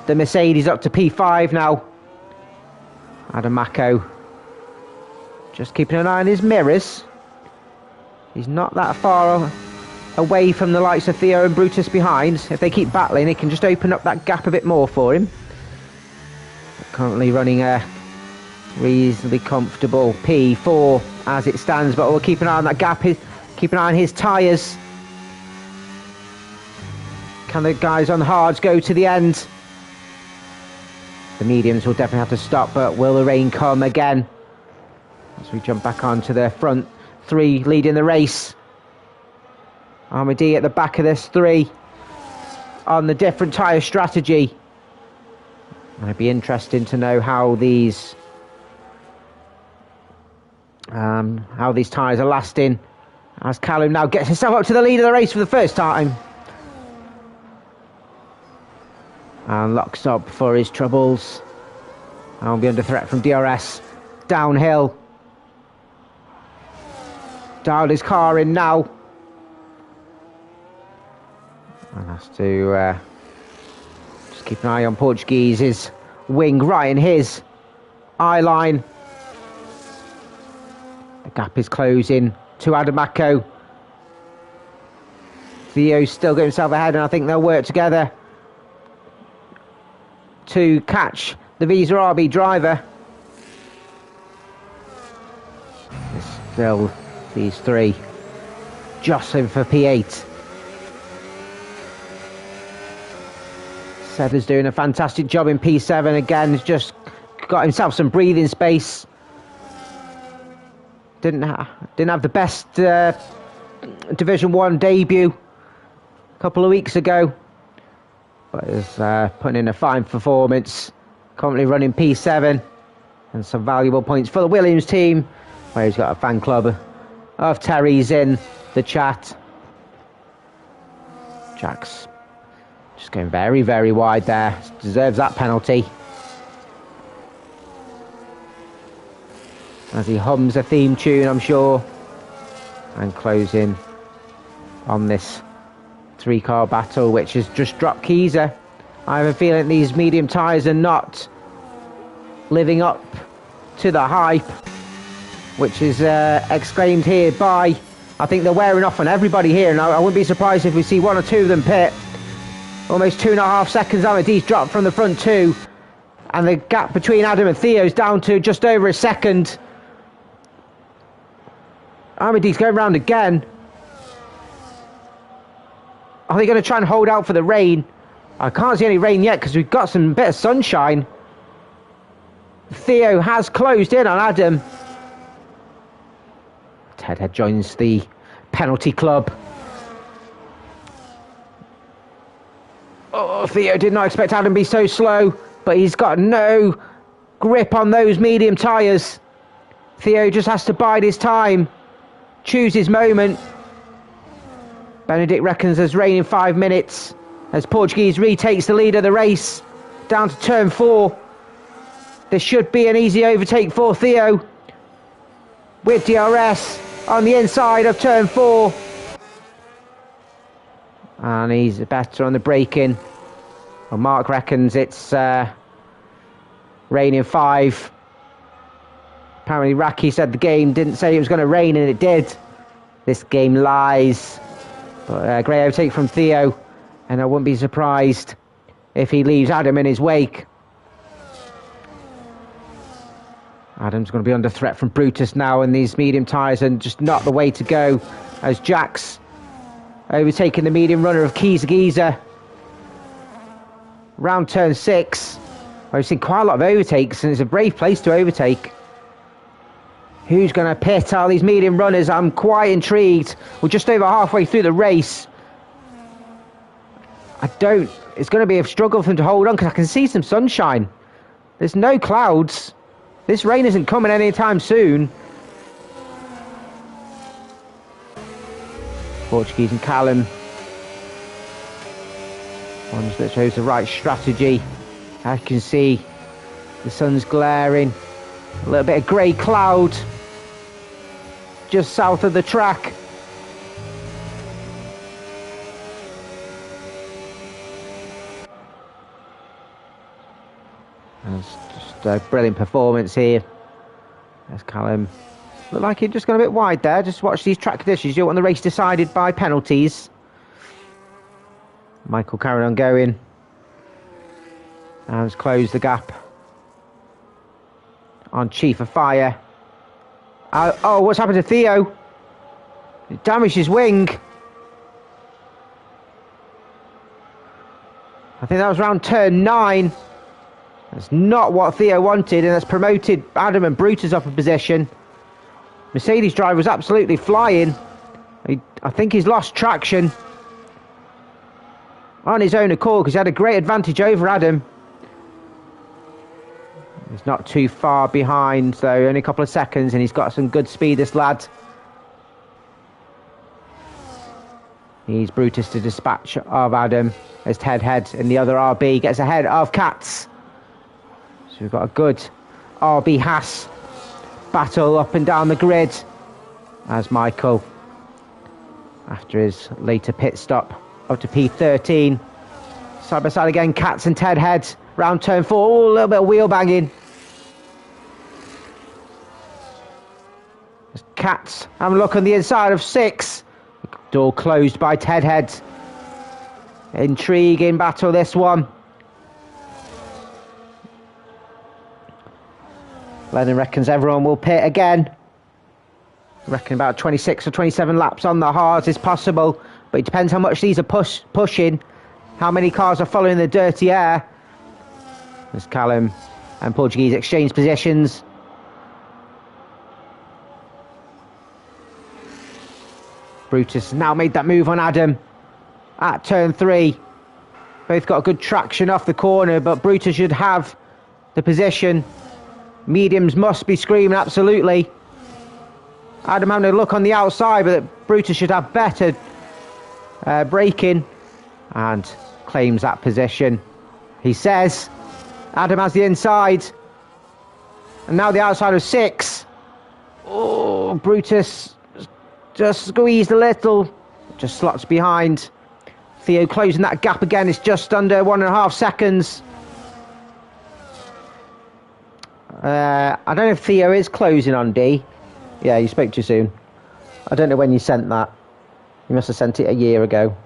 the Mercedes up to P5 now. Adam Mako just keeping an eye on his mirrors. He's not that far away from the likes of Theo and Brutus behind. If they keep battling, it can just open up that gap a bit more for him. Currently running a reasonably comfortable P4 as it stands, but we'll keep an eye on that gap. Keep an eye on his tyres. Can the guys on the hards go to the end? The mediums will definitely have to stop, but will the rain come again? As we jump back onto the front 3 leading the race. Armadi at the back of this 3 on the different tyre strategy. It'd be interesting to know how these tyres are lasting as Callum now gets himself up to the lead of the race for the first time and locks up for his troubles. And will be under threat from DRS downhill. Dialed his car in now and has to just keep an eye on Portuguese's wing right in his eye line. The gap is closing to Adamako. Theo's still getting himself ahead, and I think they'll work together to catch the Visa RB driver. There's still these 3 jostling for P8. Sedler's doing a fantastic job in P7 again. He's just got himself some breathing space. Didn't have the best Division 1 debut a couple of weeks ago, but is putting in a fine performance. Currently running P7 and some valuable points for the Williams team, where he's got a fan club of Terry's in the chat. Jack's just going very, very wide there. Deserves that penalty. As he hums a theme tune, I'm sure. And closing on this 3-car battle, which has just dropped Keyser. I have a feeling these medium tyres are not living up to the hype, which is exclaimed here by, I think they're wearing off on everybody here, and I wouldn't be surprised if we see 1 or 2 of them pit. Almost 2.5 seconds. Amadis dropped from the front 2, and the gap between Adam and Theo is down to just over a second. Amadis going round again. Are they going to try and hold out for the rain? I can't see any rain yet because we've got some bit of sunshine. Theo has closed in on Adam. Ted joins the penalty club. Oh, Theo did not expect Adam to be so slow, but he's got no grip on those medium tyres. Theo just has to bide his time, choose his moment. Benedict reckons there's rain in 5 minutes as Portuguese retakes the lead of the race down to turn 4. This should be an easy overtake for Theo with DRS on the inside of turn 4. And he's better on the braking. Well, Mark reckons it's rain in 5. Apparently Raki said the game didn't say it was going to rain, and it did. This game lies. But great overtake from Theo, and I wouldn't be surprised if he leaves Adam in his wake. Adam's going to be under threat from Brutus now, and these medium tyres are just not the way to go, as Jack's overtaking the medium runner of Giza. Round turn 6. I've seen quite a lot of overtakes, and it's a brave place to overtake. Who's going to pit all these medium runners? I'm quite intrigued. We're just over halfway through the race. It's going to be a struggle for them to hold on, because I can see some sunshine. There's no clouds. This rain isn't coming anytime soon. Portuguese and Callum. One that shows the right strategy. I can see the sun's glaring. A little bit of grey cloud just south of the track. And it's just a brilliant performance here. There's Callum. Looked like he'd just gone a bit wide there. Just watch these track conditions. You don't want the race decided by penalties. Michael carrying on going. And has closed the gap on Chief of Fire. Oh, what's happened to Theo? He damaged his wing. I think that was round turn 9. That's not what Theo wanted, and that's promoted Adam and Brutus up a position. Mercedes driver was absolutely flying. I think he's lost traction on his own accord, because he had a great advantage over Adam. He's not too far behind, though, only a couple of seconds, and he's got some good speed, this lad. He's Brutus to dispatch of Adam as Ted Head in the other RB gets ahead of Katz. So we've got a good RB Haas battle up and down the grid as Michael, after his later pit stop, up to P13. Side by side again, Katz and Ted Head. Round turn 4, oh, a little bit of wheel banging. Katz having a look on the inside of 6. Door closed by Ted Head. Intriguing battle, this one. Lennon reckons everyone will pit again. Reckon about 26 or 27 laps on the hards is possible, but it depends how much these are pushing. How many cars are following the dirty air? As Callum and Portuguese exchange positions. Brutus now made that move on Adam at turn 3. Both got good traction off the corner, but Brutus should have the position. Mediums must be screaming absolutely. Adam having a look on the outside, but Brutus should have better braking, and claims that position. He says Adam has the inside, and now the outside of 6. Oh, Brutus just squeezed a little, just slots behind. Theo closing that gap again. It's just under 1.5 seconds. I don't know if Theo is closing on D. Yeah, you spoke too soon. I don't know when you sent that. You must have sent it a year ago.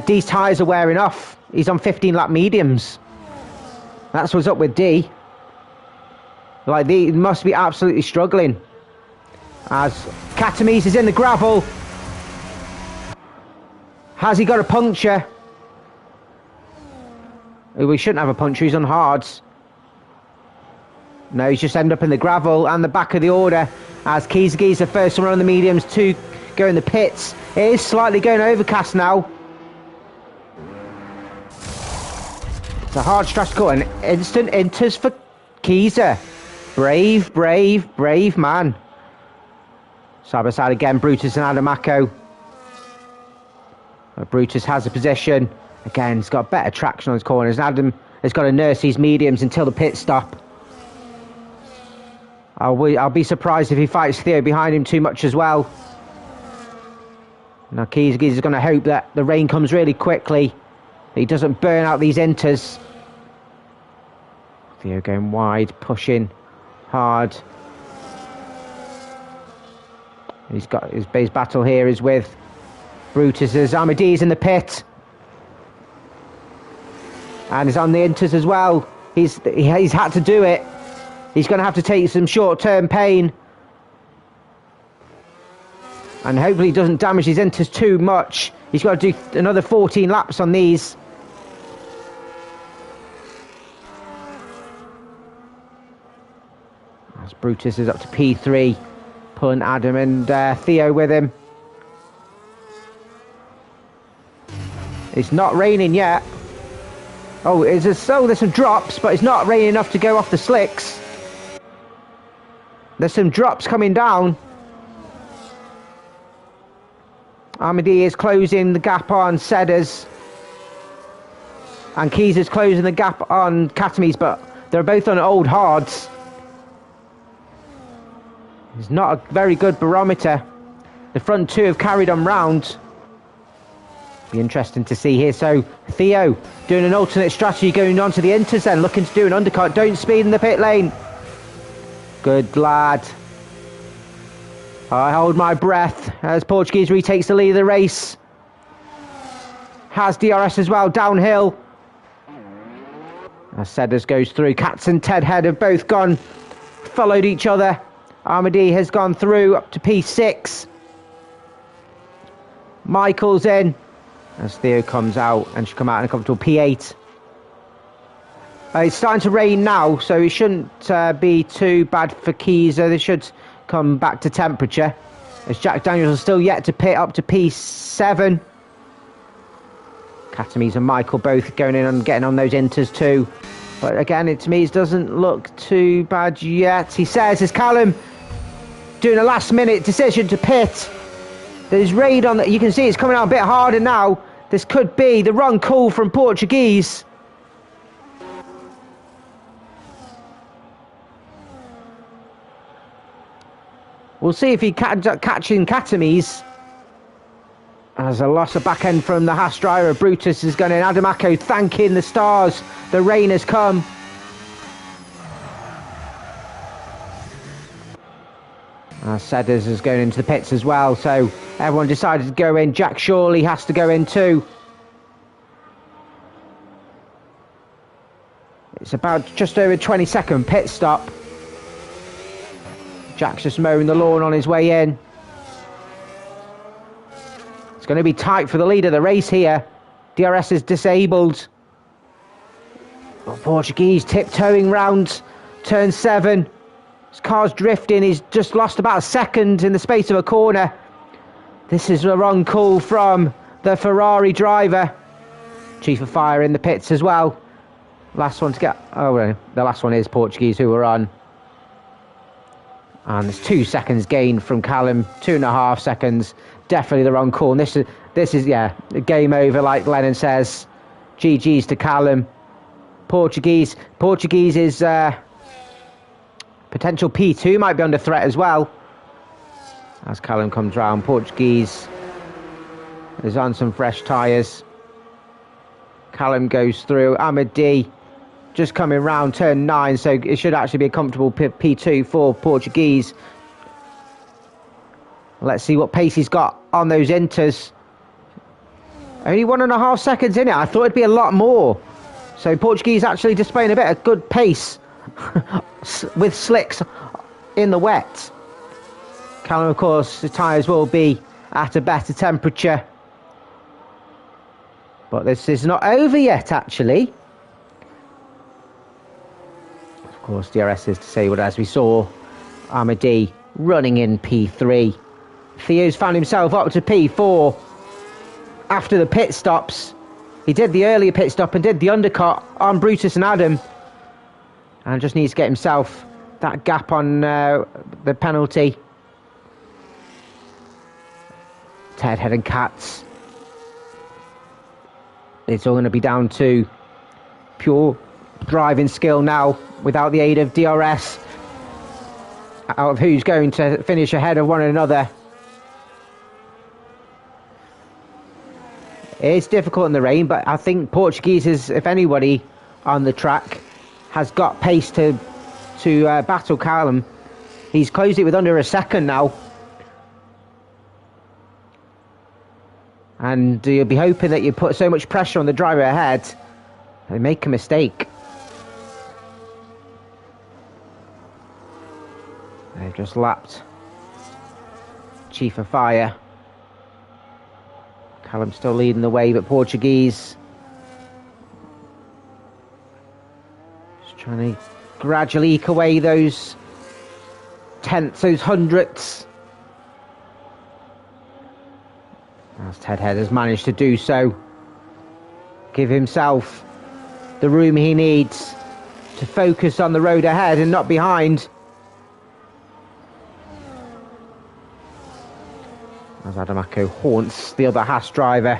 D's tyres are wearing off. He's on 15-lap mediums. That's what's up with D. Like, he must be absolutely struggling. As Katames is in the gravel. Has he got a puncture? We shouldn't have a puncture, he's on hards. No, he's just ended up in the gravel and the back of the order. As Kiesege's the first one on the mediums, 2 go in the pits. It is slightly going overcast now. It's a hard stretch call, and instant inters for Kieser. Brave, brave, brave man. Side by side again, Brutus and Adamaco. Brutus has a position. Again, he's got better traction on his corners. Adam has got to nurse these mediums until the pit stop. I'll be surprised if he fights Theo behind him too much as well. Now Keys is going to hope that the rain comes really quickly. That he doesn't burn out these inters. Theo going wide, pushing hard. He's got his base battle here is with Brutus as Armadi's in the pit. And he's on the inters as well. He's had to do it. He's going to have to take some short-term pain. And hopefully he doesn't damage his inters too much. He's got to do another 14 laps on these. As Brutus is up to P3. Pulling Adam and Theo with him. It's not raining yet. Oh, there's some drops, but it's not raining enough to go off the slicks. There's some drops coming down. Armadi is closing the gap on Sedders. And Keys is closing the gap on Katames, but they're both on old hards. It's not a very good barometer. The front 2 have carried on round. Be interesting to see here. So Theo doing an alternate strategy, going on to the inters then, looking to do an undercut. Don't speed in the pit lane. Good lad. I hold my breath as Portuguese retakes the lead of the race. Has DRS as well downhill. As Sedders goes through, Katz and Ted Head have both gone, followed each other. Armadi has gone through up to P6. Michael's in as Theo comes out and should come out in a comfortable P8. It's starting to rain now, so it shouldn't be too bad for Kieser. They should come back to temperature. As Jack Daniels is still yet to pit up to P7. Katames and Michael both going in and getting on those inters too. But again, to me, it doesn't look too bad yet. He says, as Callum doing a last-minute decision to pit. There's rain on that. You can see it's coming out a bit harder now. This could be the wrong call from Portuguese. We'll see if he catching Katames. As a loss of back end from the Haas driver, Brutus is going in. Adamaco thanking the stars. The rain has come. Sedders is going into the pits as well, so everyone decided to go in. Jack Shawley has to go in too. It's about just over a 20-second pit stop. Jack's just mowing the lawn on his way in. It's going to be tight for the lead of the race here. DRS is disabled. Well, Portuguese tiptoeing round turn 7. His car's drifting. He's just lost about a second in the space of a corner. This is a wrong call from the Ferrari driver. Chief of Fire in the pits as well. Last one to get... Oh, the last one is Portuguese who were on. And there's 2 seconds gained from Callum. 2.5 seconds. Definitely the wrong call. And this is, yeah, game over, like Lennon says. GG's to Callum. Portuguese is... potential P2 might be under threat as well. As Callum comes round, Portuguese is on some fresh tyres. Callum goes through. Amadi just coming round turn 9, so it should actually be a comfortable P2 for Portuguese. Let's see what pace he's got on those inters. Only 1.5 seconds in it. I thought it'd be a lot more. So Portuguese actually displaying a bit of good pace with slicks in the wet. Callum, of course, the tyres will be at a better temperature. But this is not over yet, actually. Of course, DRS is disabled, as we saw. Amadi running in P3. Theo's found himself up to P4 after the pit stops. He did the earlier pit stop and did the undercut on Brutus and Adam. And just needs to get himself that gap on the penalty. Ted Head and Cats. It's all going to be down to pure driving skill now without the aid of DRS. Out of who's going to finish ahead of one another. It's difficult in the rain, but I think Portuguese is, if anybody on the track, has got pace to battle Callum. He's closed it with under a second now. And you'll be hoping that you put so much pressure on the driver ahead, they make a mistake. They've just lapped Chief of Fire. Callum still leading the way, but Portuguese just trying to gradually eke away those tenths, those hundredths. As Ted Head has managed to do so, give himself the room he needs to focus on the road ahead and not behind. As Adamako haunts the other Haas driver.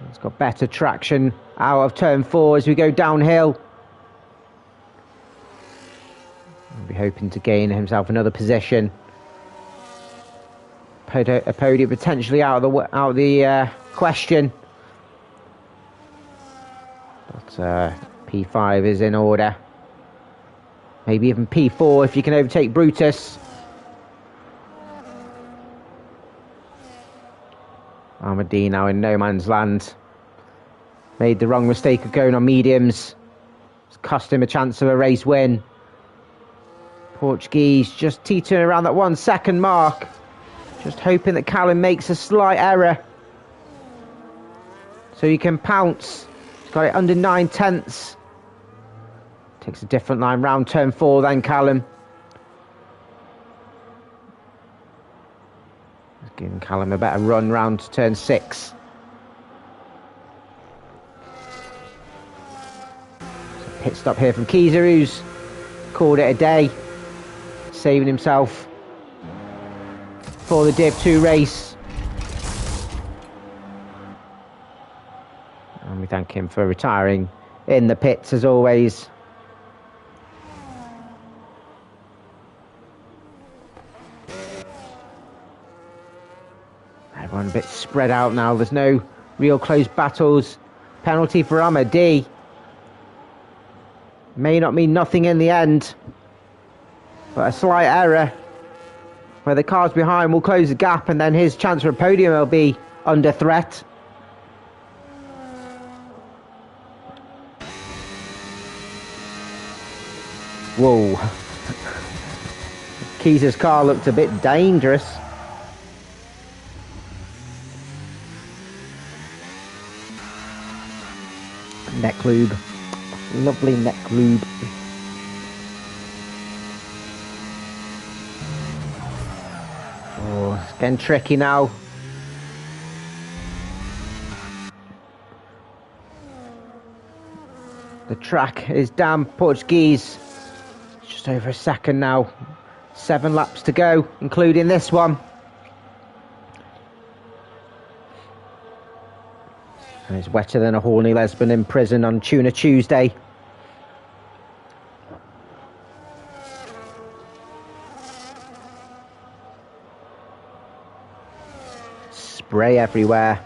He's got better traction out of turn 4 as we go downhill. He'll be hoping to gain himself another position. A podium potentially out of the question. But P5 is in order. Maybe even P4 if you can overtake Brutus. Amadi now in no man's land. Made the wrong mistake of going on mediums. It's cost him a chance of a race win. Portuguese just teetering around that 1 second mark. Just hoping that Callum makes a slight error, so he can pounce. He's got it under 9 tenths. Takes a different line round turn 4 then Callum. He's giving Callum a better run round to turn 6. So pit stop here from Keyser, who's called it a day, saving himself for the Div 2 race. And we thank him for retiring in the pits as always. Everyone a bit spread out now. There's no real close battles. Penalty for Amadi. May not mean nothing in the end, but a slight error where the cars behind will close the gap, and then his chance for a podium will be under threat. Whoa. Keys' car looked a bit dangerous. Neck lube. Lovely neck lube. Oh, it's getting tricky now. The track is damn Portuguese. Just over a second now. 7 laps to go, including this one. And it's wetter than a horny lesbian in prison on Tuna Tuesday. Spray everywhere.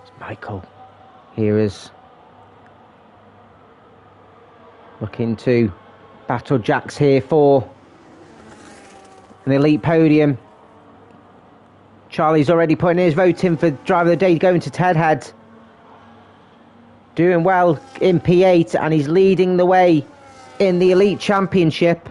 It's Michael. Here is looking to battle Jax here for an elite podium. Charlie's already putting his vote in for driver of the day, going to Ted Head. Doing well in P8, and he's leading the way in the elite championship.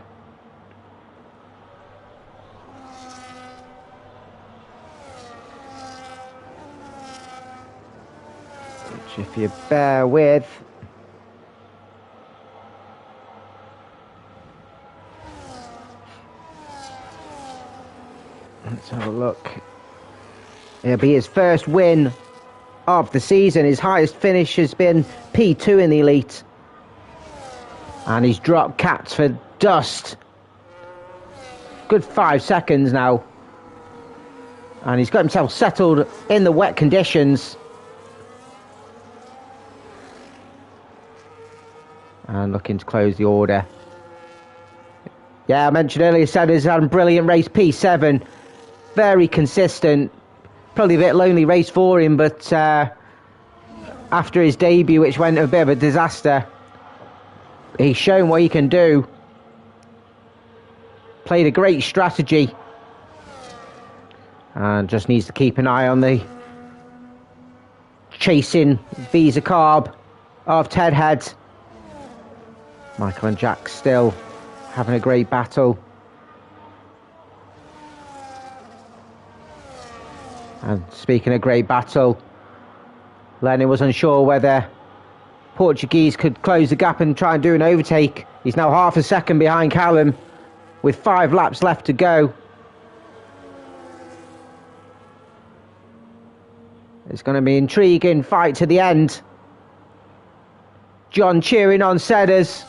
Which, if you bear with, let's have a look. It'll be his first win of the season. His highest finish has been P2 in the elite. And he's dropped Cats for dust. Good 5 seconds now. And he's got himself settled in the wet conditions. And looking to close the order. Yeah, I mentioned earlier, Sedders had a brilliant race, P7. Very consistent. Probably a bit lonely race for him, but after his debut, which went a bit of a disaster, he's shown what he can do. Played a great strategy. And just needs to keep an eye on the chasing Visa Carb of Ted Head. Michael and Jack still having a great battle. And speaking of great battle, Lennon was unsure whether Portuguese could close the gap and try and do an overtake. He's now half a second behind Callum with 5 laps left to go. It's going to be an intriguing fight to the end. John cheering on Sedders.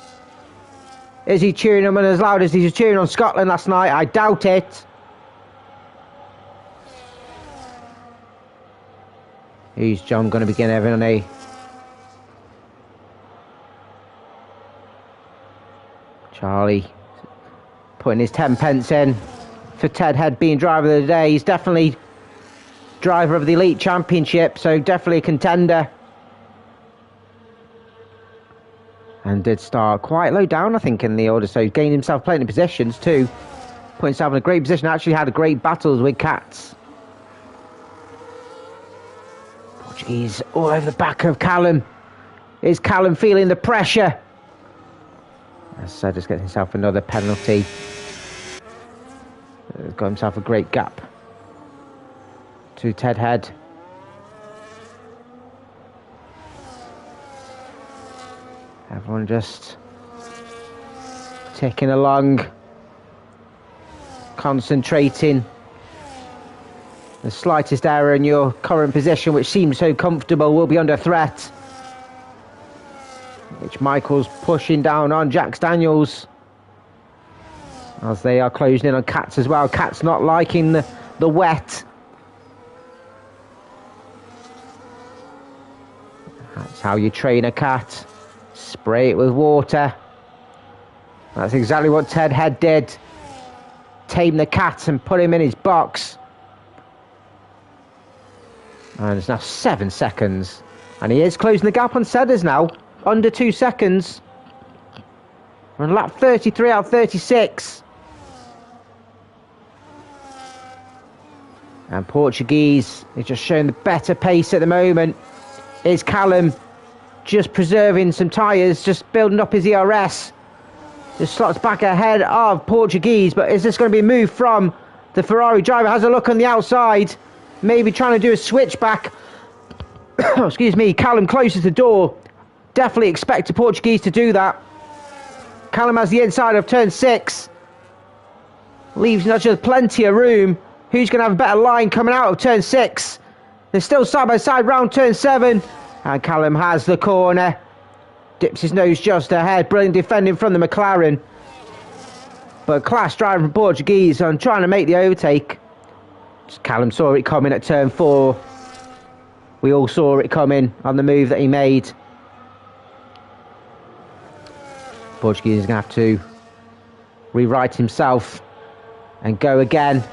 Is he cheering him as loud as he was cheering on Scotland last night? I doubt it. Who's John going to begin having a... Charlie putting his 10 pence in for Ted Head being driver of the day. He's definitely driver of the elite championship, so definitely a contender. And did start quite low down, I think, in the order, so gained himself plenty of positions too. Put himself in a great position. Actually had a great battles with Cats. Portuguese all over the back of Callum. Is Callum feeling the pressure? As Sedders gets himself another penalty. He's got himself a great gap to Ted Head. Everyone just ticking along, concentrating. The slightest error in your current position, which seems so comfortable, will be under threat. Which Michael's pushing down on Jax Daniels, as they are closing in on Cats as well. Cats not liking the wet. That's how you train a cat. Spray it with water. That's exactly what Ted Head did. Tame the cat and put him in his box. And it's now 7 seconds. And he is closing the gap on Sedders now. Under 2 seconds. We're on lap 33 out of 36. And Portuguese is just showing the better pace at the moment. Is Callum just preserving some tyres, just building up his ERS. Just slots back ahead of Portuguese, but is this going to be a move from the Ferrari driver? Has a look on the outside, maybe trying to do a switchback. Excuse me, Callum closes the door. Definitely expect the Portuguese to do that. Callum has the inside of turn 6. Leaves not just plenty of room. Who's going to have a better line coming out of turn 6? They're still side by side round turn 7. And Callum has the corner. Dips his nose just ahead. Brilliant defending from the McLaren. But class driving from Portuguese on trying to make the overtake. Callum saw it coming at turn 4. We all saw it coming on the move that he made. Portuguese is going to have to rewrite himself and go again.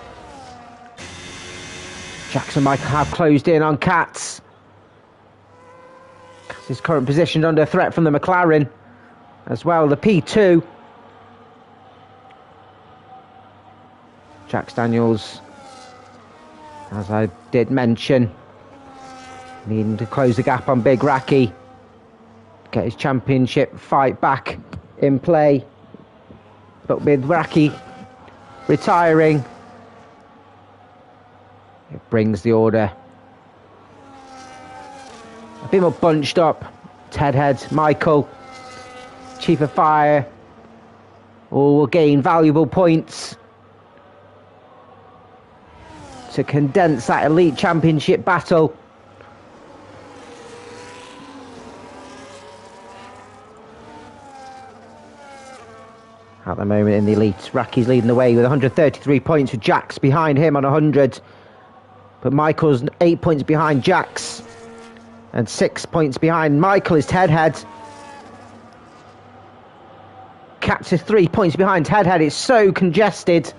Jackson Michael have closed in on Katz. His current position under threat from the McLaren as well, the P2. Jax Daniels, as I did mention, needing to close the gap on Big Raki, get his championship fight back in play. But with Raki retiring, it brings the order a bit more bunched up. Ted Head, Michael, Chief of Fire, all will gain valuable points to condense that elite championship battle. At the moment in the elite, Raki's leading the way with 133 points, with Jax behind him on 100. But Michael's 8 points behind Jax. And 6 points behind Michael is Ted Head. Katz is 3 points behind Ted Head. It's so congested.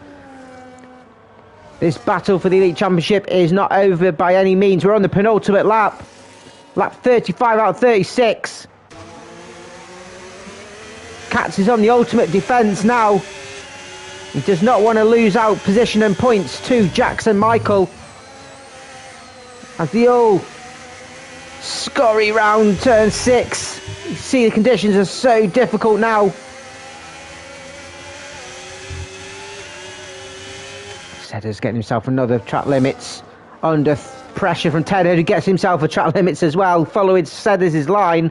This battle for the Elite Championship is not over by any means. We're on the penultimate lap. Lap 35 out of 36. Katz is on the ultimate defence now. He does not want to lose out position and points to Jackson Michael. As the all scurry round turn 6. You see the conditions are so difficult now. Sedda's getting himself another track limits under pressure from Tedder, who gets himself a track limits as well, following Sedda's line.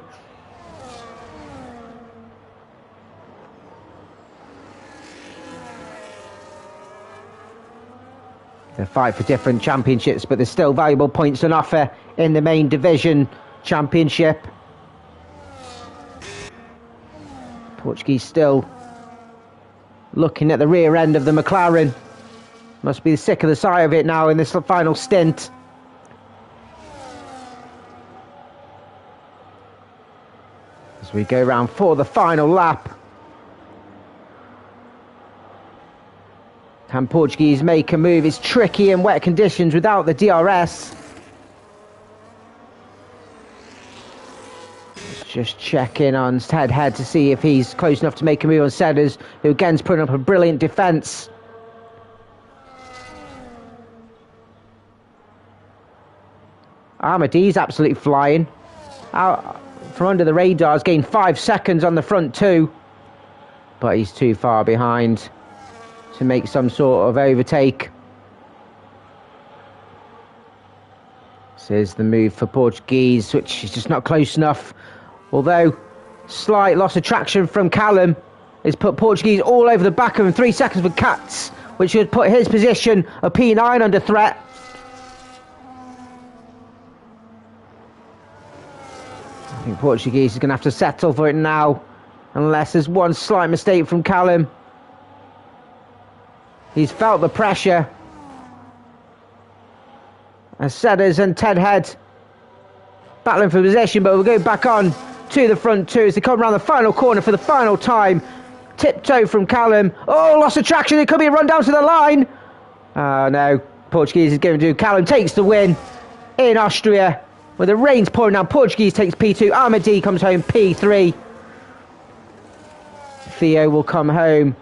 They fight for different championships, but there's still valuable points on offer in the main division championship. Portuguese still looking at the rear end of the McLaren. Must be sick of the sight of it now in this final stint. As we go round for the final lap. Can Portuguese make a move? It's tricky in wet conditions without the DRS. Let's just check in on Ted Head to see if he's close enough to make a move on Sedders, who again's putting up a brilliant defence. Ahmadi's absolutely flying. Out from under the radars, gained 5 seconds on the front two. But he's too far behind to make some sort of overtake. This is the move for Portuguese, which is just not close enough. Although, slight loss of traction from Callum has put Portuguese all over the back of him. 3 seconds for Katz, which would put his position of P9 under threat. I think Portuguese is going to have to settle for it now, unless there's one slight mistake from Callum. He's felt the pressure. As Sedders and Ted Head battling for possession, but we'll go back on to the front two as they come around the final corner for the final time. Tiptoe from Callum. Oh, lost of traction. It could be a run down to the line. Oh no, Portuguese is going to do. Callum takes the win in Austria. With the rains pouring down, Portuguese takes P2. Ahmadi comes home P3. Theo will come home,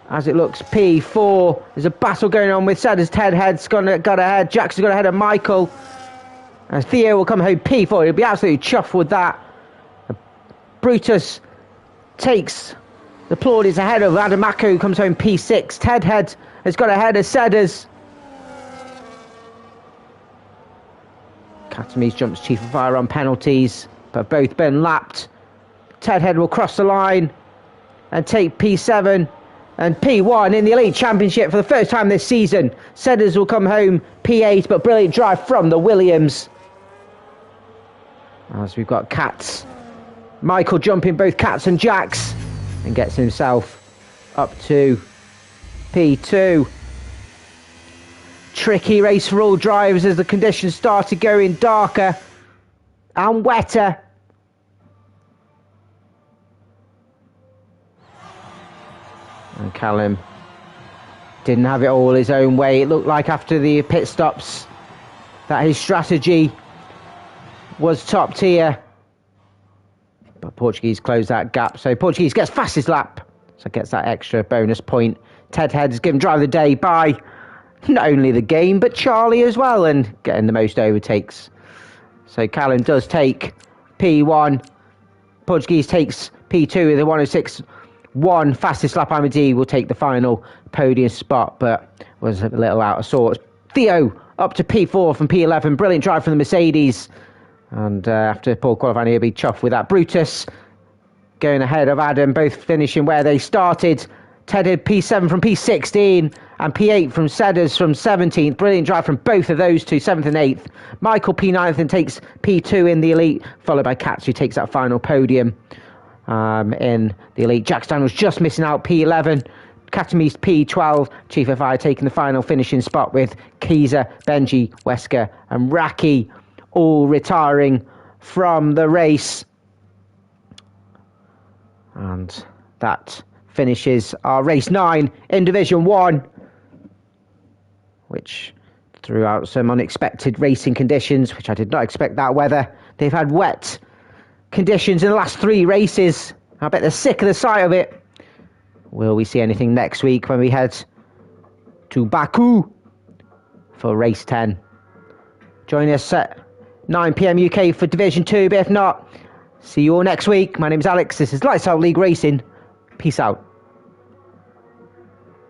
as it looks, P4. There's a battle going on with Sedders. Ted Head's got ahead. Jackson's got ahead of Michael. And Theo will come home P4. He'll be absolutely chuffed with that. Brutus takes The Plord is ahead of Adamako, who comes home P6. Ted Head has got ahead of Sedders. Katamis jumps Chief of Fire on penalties, but both been lapped. Ted Head will cross the line and take P7 and P1 in the Elite Championship for the first time this season. Sedders will come home P8, but brilliant drive from the Williams. As we've got Cats. Michael jumping both Cats and Jacks and gets himself up to P2. Tricky race for all drivers as the conditions started going darker and wetter. And Callum didn't have it all his own way. It looked like after the pit stops that his strategy was top tier. But Portuguese closed that gap. So Portuguese gets fastest lap. So gets that extra bonus point. Ted Head is given drive of the day by not only the game, but Charlie as well, and getting the most overtakes. So Callum does take P1. Portuguese takes P2 with a 106.1. Fastest lap. Amadi will take the final podium spot, but was a little out of sorts. Theo up to P4 from P11. Brilliant drive from the Mercedes. And after poor qualifying, he'll be chuffed with that. Brutus going ahead of Adam, both finishing where they started. Ted Head P7 from P16 and P8 from Sedders from 17th. Brilliant drive from both of those two, 7th and 8th. Michael P9th and takes P2 in the Elite, followed by Katz, who takes that final podium in the Elite. Jack Daniels just missing out, P11. Katamis P12. Chief of Fire taking the final finishing spot with Kiza, Benji, Wesker and Raki all retiring from the race. And that finishes our race 9 in Division 1, which threw out some unexpected racing conditions, which I did not expect that weather. They've had wet conditions in the last 3 races. I bet they're sick of the sight of it. Will we see anything next week when we head to Baku for race 10? Join us at 9 PM UK for Division 2, but if not, see you all next week. My name is Alex. This is Lights Out League Racing. Peace out.